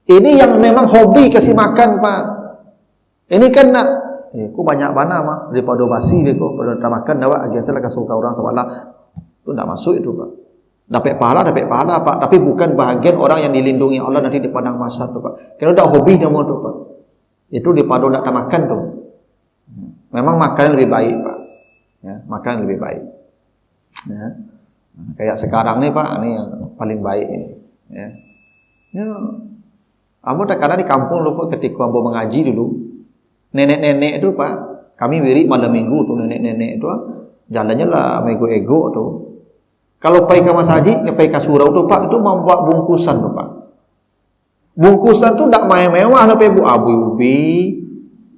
Ini yang memang hobi kasih makan, Pak. Ini kan nak. Aku banyak mana mah daripada basi beko. Pada tak makan awak agen saya kasih ke orang samalah. Itu tidak masuk itu, Pak. Dapat pahala, Pak. Tapi bukan bahagian orang yang dilindungi Allah nanti di padang mahsyar tu, Pak. Kalau dah hobi nama tu, Pak. Itu daripada nak makan tu. Memang makan lebih baik, Pak. Ya, makan lebih baik. Ya. Kayak sekarang ni, Pak, ini yang paling baik ini. Ya. Ya. Ambo tak kadang di kampung lupa ketika ambo mengaji dulu. Nenek-nenek itu, Pak, kami wirid malam minggu tu nenek-nenek itu, jalannya lah ego-ego tu. Kalau pergi ke masjid, pergi ke surau tu, Pak, itu membuat bungkusan tu, Pak. Bungkusan tu tak mewah-mewah lah, Pak Ibu. Abu-ubi,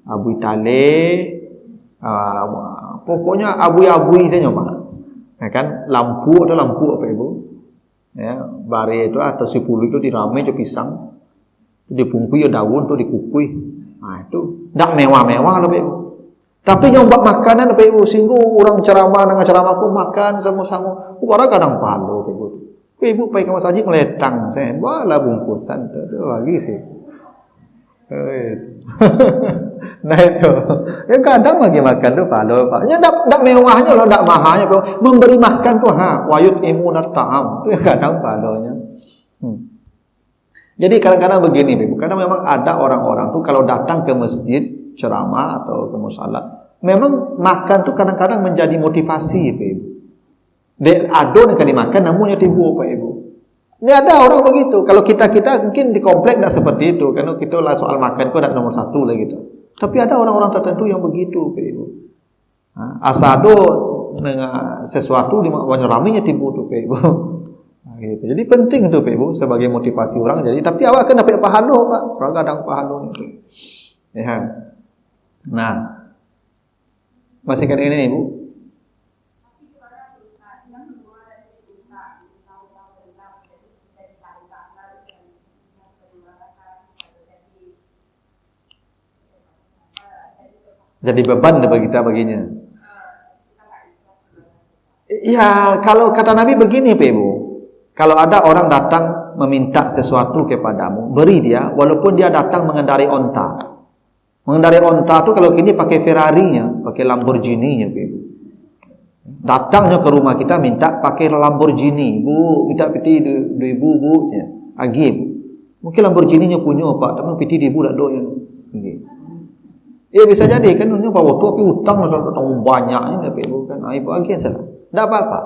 abu tale, pokoknya abu-abu saja, Pak. Ya kan, lampu ada lampu, Pak Ibu. Ya, bare itu atau 10 itu diramai je pisang. Itu dipungkui daun tu dikukui. Nah, itu tak mewah-mewah lah, Pak Ibu. Tapi yang buat makanan, Pak Ibu, sehingga orang ceramah dengan ceramah aku makan sama-sama. Orang kadang palu, Pak Ibu. Pak Ibu pergi ke masjid meletang, saya bawalah bungkusan tu lagi sih. Nah itu, ya kadang bagi makan tuh pahala Pak. Ya tak mewahnya loh, tak mahalnya. Memberi makan tuh wayut imunat ta'am. Itu ya kadang pahalanya. Jadi kadang-kadang begini, Ibu. Karena memang ada orang-orang tuh kalau datang ke masjid ceramah atau ke musala, memang makan tuh kadang-kadang menjadi motivasi, Ibu. Dek adon yang dimakan, namunnya tibu, Pak Ibu. Ini ada orang begitu. Kalau kita mungkin di komplek tidak seperti itu, karena kita lah soal makan itu tidak nomor satu lah gitu. Tapi ada orang-orang tertentu yang begitu, Pak Ibu. Asado dengan sesuatu di raminya tibu tuh, Pak Ibu. Gitu. Jadi penting itu Pak Ibu sebagai motivasi orang. Jadi tapi awak kan dapat pahala Pak. Orang kadang pahala itu. Ya. Nah. Masih kan ini Ibu? Jadi beban bagi kita baginya. Ya, kalau kata Nabi begini Pak Ibu. Kalau ada orang datang meminta sesuatu kepadamu, beri dia, walaupun dia datang mengendarai onta. Mengendarai onta tu kalau kini pakai Ferrari-nya, pakai Lamborghini-nya, datangnya ke rumah kita minta pakai Lamborghini, Bu, minta piti 2.000 Bu, ya. Agi, mungkin Lamborghini-nya punya Pak, tapi piti 2.000 dak doyan. Ya bisa jadi kan, punya bawa tu tapi hutang banyaknya, tapi bukan, ibu agi salah, tidak apa-apa.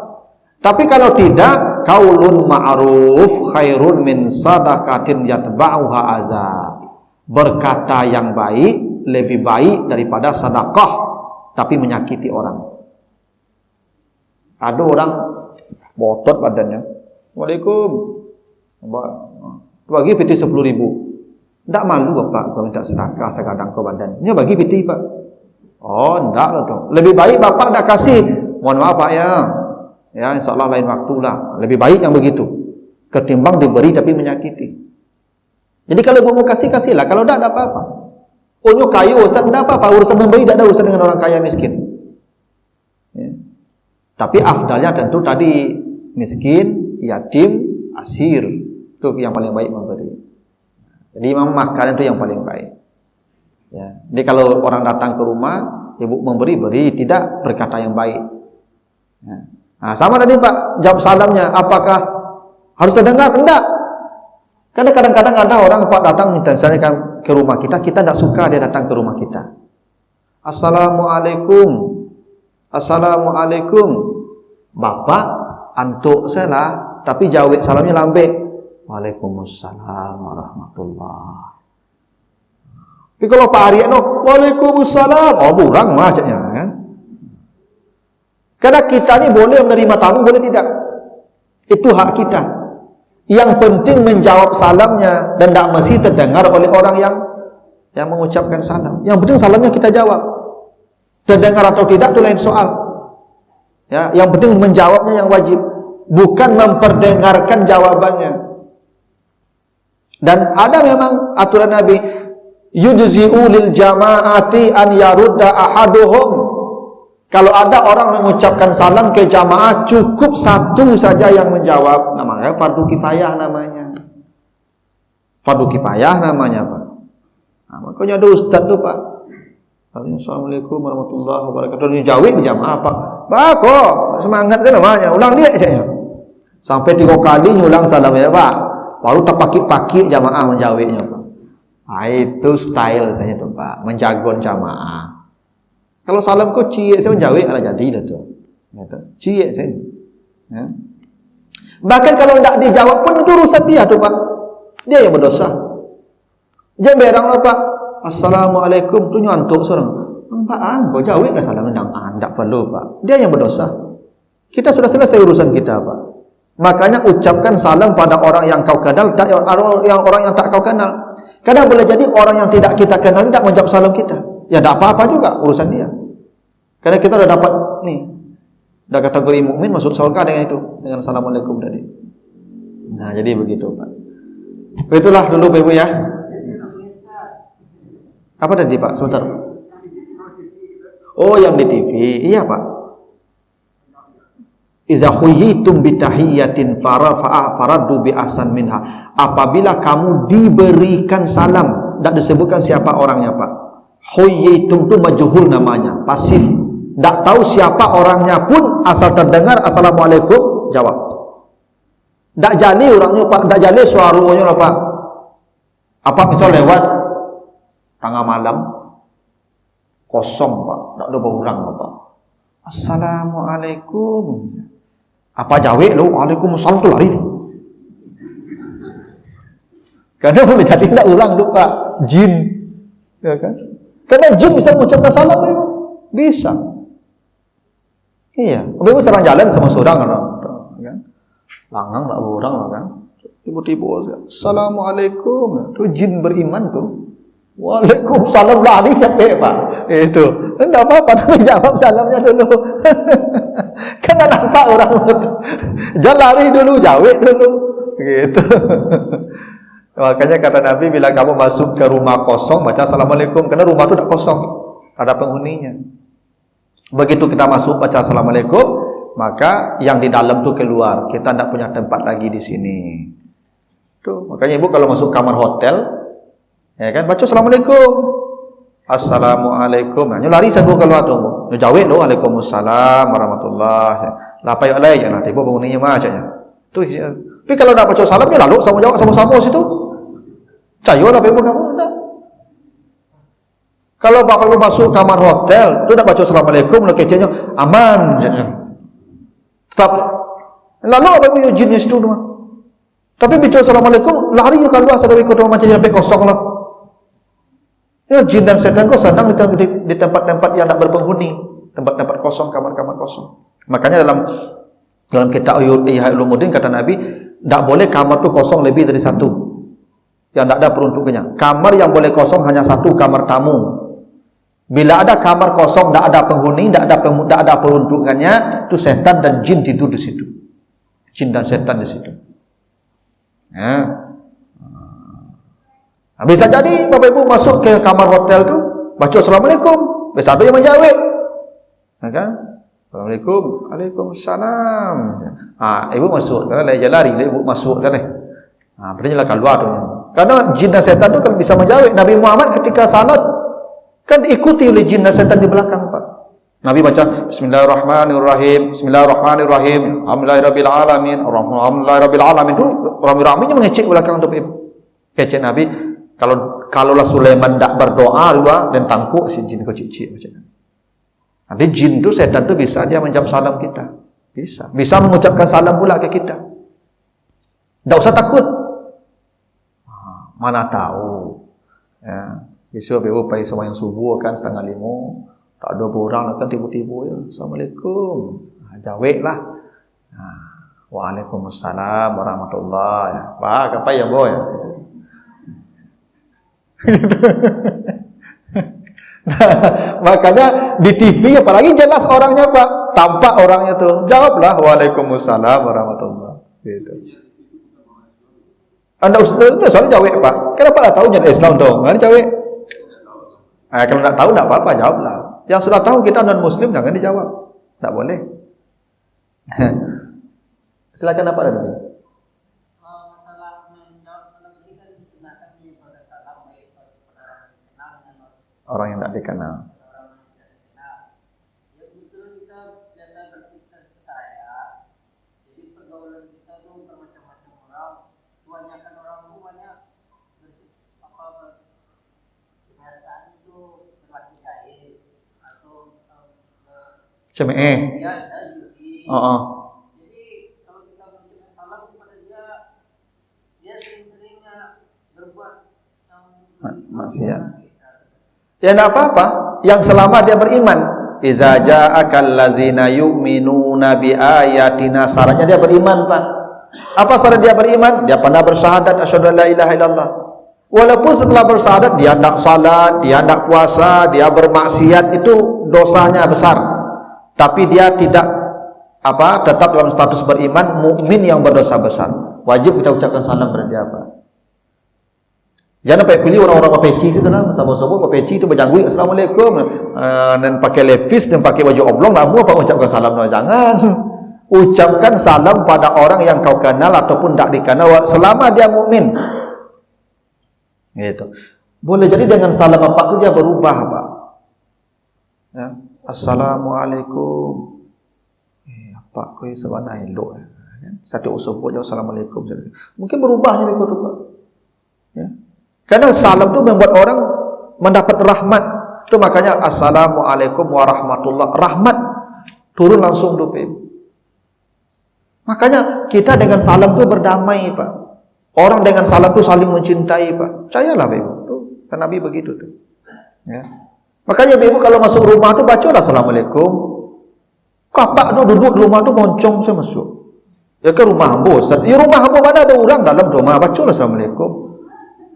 Tapi kalau tidak, qaulun ma'ruf khairun min sadaqatin yatba'uha azab. Berkata yang baik lebih baik daripada sedekah tapi menyakiti orang. Ada orang botot badannya. Waalaikum. Bagi piti 10.000. Tidak malu Bapak kalau minta sedekah sekadang ke badan. Ini bagi piti Pak. Oh, tidak lah dong. Lebih baik Bapak tidak kasih. Mohon maaf Pak ya. Ya, insyaAllah lain waktulah. Lebih baik yang begitu ketimbang diberi tapi menyakiti. Jadi kalau ibu mau kasih, kasihlah. Kalau tidak, tidak apa-apa. Unyu kayu, Ustaz, tidak apa-apa. Urusan memberi tidak ada urusan dengan orang kaya miskin. Ya. Tapi afdalnya tentu tadi miskin, yatim, asir. Itu yang paling baik memberi. Jadi memang makanan itu yang paling baik. Ya. Jadi kalau orang datang ke rumah, ibu memberi, beri. Tidak berkata yang baik. Ya. Nah, sama tadi Pak, jawab salamnya, apakah harus terdengar? Tidak. Karena kadang-kadang ada orang Pak datang minta misalnya ke rumah kita, kita tidak suka dia datang ke rumah kita. Assalamualaikum. Assalamualaikum. Bapak, antuk saya lah, tapi jawab salamnya lambe. Waalaikumsalam warahmatullahi. Tapi kalau Pak Arya Waalaikumsalam, oh burang macamnya kan. Karena kita ni boleh menerima tamu, boleh tidak. Itu hak kita. Yang penting menjawab salamnya dan tidak mesti terdengar oleh orang yang mengucapkan salam. Yang penting salamnya kita jawab. Terdengar atau tidak itu lain soal. Ya, yang penting menjawabnya yang wajib, bukan memperdengarkan jawabannya. Dan ada memang aturan Nabi, yujzi'u lil jama'ati an yarudda ahaduhum. Kalau ada orang mengucapkan salam ke jamaah, cukup satu saja yang menjawab. Namanya fardu kifayah namanya. Fardu kifayah namanya Pak. Nah, makanya ada ustaz tu Pak. Assalamualaikum warahmatullahi wabarakatuh. Dijawab di jamaah Pak. Pak kok semangat saya namanya. Ulang dia aja ya. Sampai 3 kali nyulang salamnya Pak. Baru terpaki-paki jamaah menjawabnya Pak. Nah, itu style saya tu Pak. Menjagon jamaah. Kalau salam kau cie saya menjawab ala jadi dah tu. Cie saya. Ya. Bahkan kalau tidak dijawab pun itu urusan dia tu Pak. Dia yang berdosa. Jangan berang lah Pak. Assalamualaikum tu nyantuk seorang. Pak kau jawab dah salam nang tidak perlu Pak. Dia yang berdosa. Kita sudah selesai urusan kita Pak. Makanya ucapkan salam pada orang yang kau kenal dan orang yang tak kau kenal. Kadang boleh jadi orang yang tidak kita kenal tidak menjawab salam kita. Ya tidak apa-apa juga urusan dia. Karena kita sudah dapat nih, sudah kategori mukmin masuk surga dengan itu, dengan assalamualaikum tadi. Nah jadi begitu Pak. Itulah dulu Ibu ya. Apa tadi Pak? Sebentar. Oh yang di TV, iya Pak. Iza khuyitum bitahiyyatin faraddu bi ahsan minha. Apabila kamu diberikan salam, tidak disebutkan siapa orangnya Pak. Huyyitum tu majhul namanya, pasif. Tak tahu siapa orangnya pun, asal terdengar assalamualaikum, jawab. Tak jali orangnya Pak, tak jali suaranya lah Pak. Apa misal lewat tengah malam, kosong Pak, tak ada berurang Pak. Assalamualaikum. Apa jawab lu? Waalaikumsalam tu lari. Karena boleh jadi tak ulang tu Pak, jin. Ya kan? Karena jin bisa mengucapkan salam tu. Bisa. Iya, Bapak Ibu serang jalan sama seorang kan? Langang tak berurang kan? Tiba-tiba assalamualaikum. Tu jin beriman tu. Waalaikumsalam lari sampai Pak. Itu. Enggak apa-apa, tapi jawab salamnya dulu. Kena nampak orang. Jangan lari dulu, jawab dulu. Gitu. Makanya kata Nabi, bila kamu masuk ke rumah kosong, baca assalamualaikum. Karena rumah itu tak kosong, ada penghuninya. Begitu kita masuk baca assalamualaikum, maka yang di dalam tu keluar. Kita tidak punya tempat lagi di sini. Tuh, makanya ibu kalau masuk kamar hotel, ya kan, baca assalamualaikum. Assalamualaikum. Nah, lari satu keluar tu. Jawab tu, waalaikumsalam warahmatullahi. Lapa yuk lay, jangan tiba penghuninya macamnya. Tuh, tapi kalau nak baca salam, ya lalu sama jawab sama-sama situ. Cayo lah ibu kamu. Tak. Kalau bapak ibu masuk kamar hotel, tu nak baca assalamualaikum, lo kecenya aman. Tetap. Lalu apa ibu jinnya situ tu. Tapi baca assalamualaikum, lari je keluar sadar ikut rumah macam sampai kosong lah. Ya, jin dan setan kau senang di tempat-tempat yang tak berpenghuni, tempat-tempat kosong, kamar-kamar kosong. Makanya dalam kitab Ihya Ulumuddin kata Nabi, tak boleh kamar tu kosong lebih dari satu. Yang tak ada peruntukannya. Kamar yang boleh kosong hanya satu, kamar tamu. Bila ada kamar kosong, tak ada penghuni, tak ada peruntukannya, tu setan dan jin tidur di situ. Jin dan setan di situ. Ya. Nah, bisa jadi Bapak Ibu masuk ke kamar hotel tu, baca assalamualaikum, bisa ada yang menjawab. Ya kan? Assalamualaikum, waalaikumsalam. Ibu masuk sana, lari, ibu masuk sana. Berarti lah keluar tu. Karena jin dan setan tu kan bisa menjawab. Nabi Muhammad ketika salat kan diikuti oleh jin dan setan di belakang Pak. Nabi baca Bismillahirrahmanirrahim, Bismillahirrahmanirrahim, Alhamdulillahirabbil alamin, Alhamdulillahirabbil alamin. Tu ramai-ramainya mengecek belakang tu. Kecek Nabi, kalaulah Sulaiman tak berdoa dua dan tangkuk si jin kau cicik macam mana. Nanti jin tu setan tu bisa dia menjawab salam kita. Bisa mengucapkan salam pula ke kita. Tak usah takut. Mana tahu. Ya, besok ibu pergi sembahyang subuh kan 4:30. Tak ada orang kan tiba-tiba ya. Assalamualaikum. Jawablah. Waalaikumsalam warahmatullahi. Pak, apa ya boy? Makanya di TV apalagi jelas orangnya Pak, tampak orangnya tuh. Jawablah waalaikumsalam warahmatullahi. Gitu. Anda soalnya jawab Pak. Kenapa tak tahu jadi Islam dong? Nggak jawab. Kalau tak tahu tak apa-apa jawablah. Yang sudah tahu kita non Muslim jangan dijawab. Tak boleh. Silakan apa tadi? Orang yang tak dikenal. Cemeh. Jadi kalau kita memberikan salam kepada dia sering-seringnya berbuat maksiat. Ya tidak apa-apa, yang selama dia beriman. Iza ja'akal lazina yu'minuna bi ayatina, syaratnya dia beriman Pak. Apa syarat dia beriman? Dia pernah bersyahadat asyhadu an la ilaha illallah. Walaupun setelah bersyahadat dia tidak salat, dia tidak puasa, dia bermaksiat, itu dosanya besar. Tapi dia tidak tetap dalam status beriman, mukmin yang berdosa besar. Wajib kita ucapkan salam kepada dia Pak. Jangan sampai pilih orang-orang peci sana, sahabat-sahabat peci itu berjanggut assalamualaikum dan pakai levis dan pakai baju oblong, namun apa ucapkan salam? Jangan. Ucapkan salam pada orang yang kau kenal ataupun tak dikenal selama dia mukmin. Gitu. Boleh jadi dengan salam Pak tu dia berubah, Pak. Ya. Assalamualaikum. Pak kau sebenarnya elok. Satu usup je assalamualaikum. Mungkin berubahnya begitu tu, Pak. Ya. Karena salam tu membuat orang mendapat rahmat. Itu makanya assalamualaikum warahmatullah. Rahmat turun langsung tu, Pak. Makanya kita dengan salam tu berdamai, Pak. Orang dengan salam tu saling mencintai, Pak. Percayalah, Pak. Tu kan Nabi begitu tu. Ya. Makanya Ibu kalau masuk rumah tu bacalah assalamualaikum. Kapak tu duduk di rumah tu moncong saya masuk. Ya ke rumah hamba. Ya rumah hamba mana ada orang dalam rumah, bacalah assalamualaikum.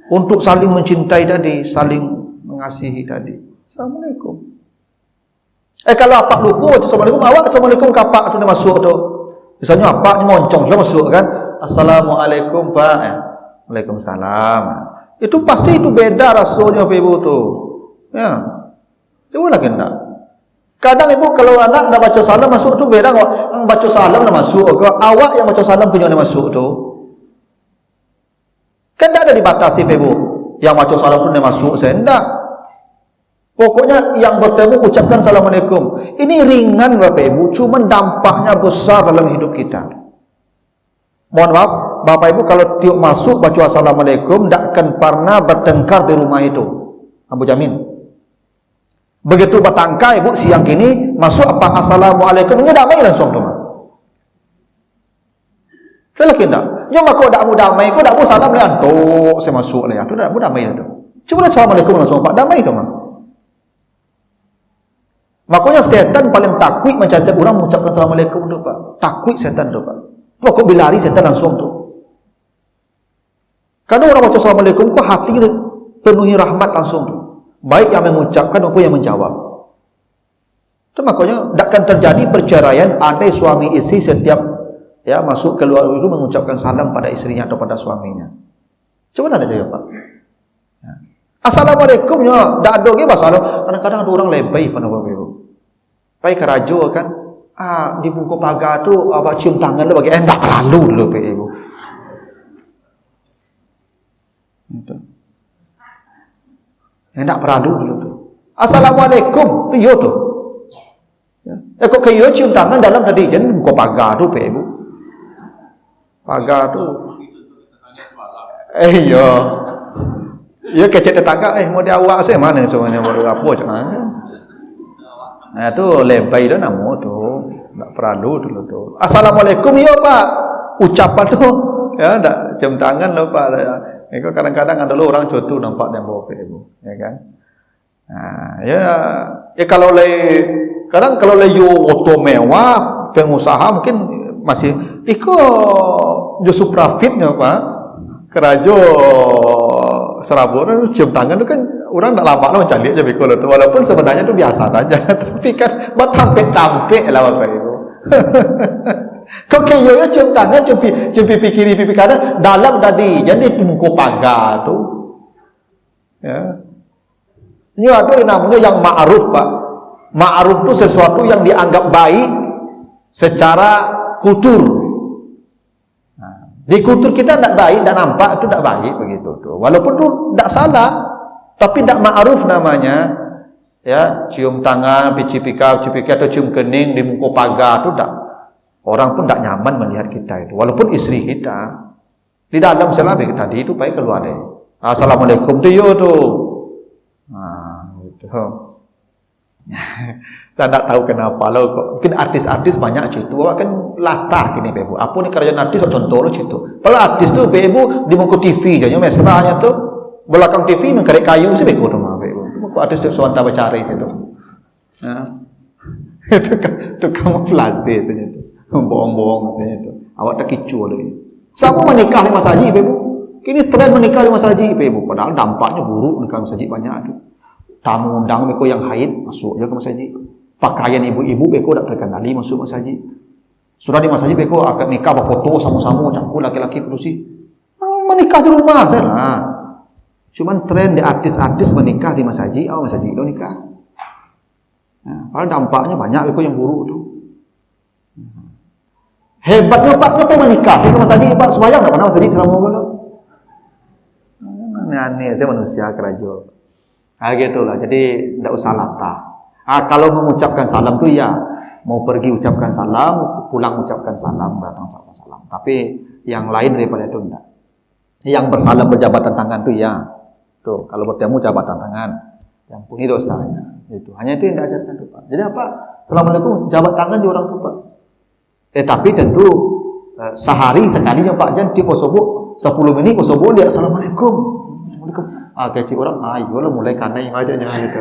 Untuk saling mencintai tadi, saling mengasihi tadi. Assalamualaikum. Kalau apak lupa assalamualaikum, awak assalamualaikum kapak tu dia masuk tu. Misalnya apak ni moncong dia masuk kan. Assalamualaikum Pak. Waalaikumsalam. Itu pasti itu beda rasanya Ibu tu. Ya. Coba lagi enggak. Kadang Ibu kalau anak dah baca salam masuk tu beda kok. Baca salam dah masuk ke awak yang baca salam punya dah masuk tu. Kan tak ada dibatasi Ibu. Yang baca salam tu dah masuk saya enggak. Pokoknya yang bertemu ucapkan assalamualaikum. Ini ringan Bapak Ibu, cuma dampaknya besar dalam hidup kita. Mohon maaf, Bapak Ibu kalau tiup masuk baca assalamualaikum tak akan pernah bertengkar di rumah itu. Abu jamin. Begitu bertangkai Ibu siang kini masuk apa assalamualaikum, ini damai langsung tu. Kalau tidak, nyoma kau tak mau damai, kau tak mau salam lah, tu saya masuk lah, tu tak mau damai lah tu. Cuma assalamualaikum langsung Pak, damai tu mah. Makanya setan paling takut macam orang mengucapkan assalamualaikum tu Pak. Takut setan tu Pak. Tu kau bilari setan langsung tu. Kadang orang baca assalamualaikum kau hati penuhi rahmat langsung tu. Baik yang mengucapkan maupun yang menjawab. Itu makanya takkan terjadi perceraian andai suami isteri setiap ya masuk keluar itu mengucapkan salam pada istrinya atau pada suaminya. Coba ada jawab Pak. Ya. Assalamualaikum ya, dak ada ge salam. Kadang-kadang ada orang lebay pada Bapak Ibu. Pai kerajo kan, di bungku pagar tu abang cium tangan tu bagi tak perlu dulu Bapak Ibu. Itu. Tak perlu dulu tu. Assalamualaikum, tu yo tu. Ya. Kok kayo cium tangan dalam tadi jen bungku pagar tu Bapak Ibu. Pagar tu. Yo. Ya kecek tetangga, mau dia awak saya mana semuanya baru apa macam nah tu lebay dah nama tu tak perlu dulu tu. Assalamualaikum ya Pak, ucapan tu ya tak cium tangan lo Pak. Itu kadang-kadang ada lo orang contoh nampak yang bawa Ibu ya kan. Nah ya kalau kadang kalau yo auto mewah pengusaha mungkin masih jo suprafitnya Pak kerajo Serabur cium tangan tu kan orang nak lama lah mencari aja bikul tu walaupun sebenarnya tu biasa saja tapi kan buat tampik-tampik lah Bapak Ibu. Kau kayo cium tangan cium pipi kiri pipi kanan dalam tadi jadi tunggu pagar tu ya. Ini ada namanya yang ma'ruf Pak. Ma'ruf tu sesuatu yang dianggap baik secara kultur. Di kultur kita tak baik, tak nampak itu tak baik begitu tu. Walaupun tu tak salah, tapi tak ma'ruf namanya. Ya, cium tangan, picipika atau cium kening di muka pagar tu tak. Orang pun tak nyaman melihat kita itu. Walaupun istri kita di dalam selama tadi itu baik keluar deh. Assalamualaikum tu yo tu. Gitu. Saya tak tahu kenapa lo kok. Mungkin artis-artis banyak situ. Kan latah gini Ibu. Apa ni kerajaan artis contoh lo situ. Kalau artis tu Ibu di muka TV je mesranya tu belakang TV mengkarek kayu sih Ibu tu mah Ibu. Muka artis tu suanta bercari situ. Itu kamuflase itu. Bohong-bohong itu. Awak tak kicu lagi. Sama menikah di Mas Haji Ibu. Kini tren menikah di Mas Haji Ibu. Padahal dampaknya buruk nikah Mas Haji banyak tu. Tamu undang Beko yang haid masuk je ke Mas Haji. Pakaian ibu-ibu Beko tak terkendali masuk Mas Haji. Sudah di Mas Haji Beko akan nikah berfoto sama-sama campur laki-laki perusi. Menikah di rumah saya lah. Cuman tren di artis-artis menikah di Mas Haji, Mas Haji itu nikah. Padahal dampaknya banyak Beko yang buruk tu. Hebatnya Pak, kenapa menikah? Kalau Mas Haji Pak sembahyang tak pernah Mas Haji selama tu. aneh saya manusia kerajo. Gitulah. Jadi tidak usah latah. Kalau mengucapkan salam tu ya, mau pergi ucapkan salam, pulang ucapkan salam, datang ucapkan salam. Tapi yang lain daripada itu enggak. Yang bersalam berjabatan tangan tu ya. Tuh, kalau bertemu jabatan tangan, yang puni dosanya. Itu. Hanya itu yang diajarkan tu, Pak. Jadi apa? Assalamualaikum, jabat tangan di orang tu, Pak. Tapi tentu sehari sekali ya Pak, jangan tiap subuh 10 menit subuh dia assalamualaikum. Assalamualaikum. Kecil orang, ayolah mulai karena yang aja jangan gitu.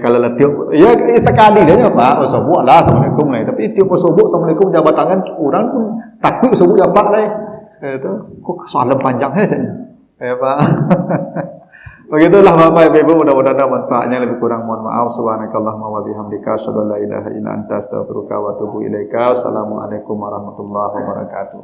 Kalau tiap ya sekali dia Pak, subuh lah assalamualaikum lah. Tapi tiap subuh assalamualaikum jabat tangan orang pun takut subuh ya Pak lah. Itu kok soalan panjang saja. Pak. Begitulah Bapak Ibu, mudah-mudahan manfaatnya, lebih kurang mohon maaf. Subhanakallahumma wa bihamdika asyhadu an la ilaha illa anta astaghfiruka wa atubu ilaika. Assalamualaikum warahmatullahi wabarakatuh.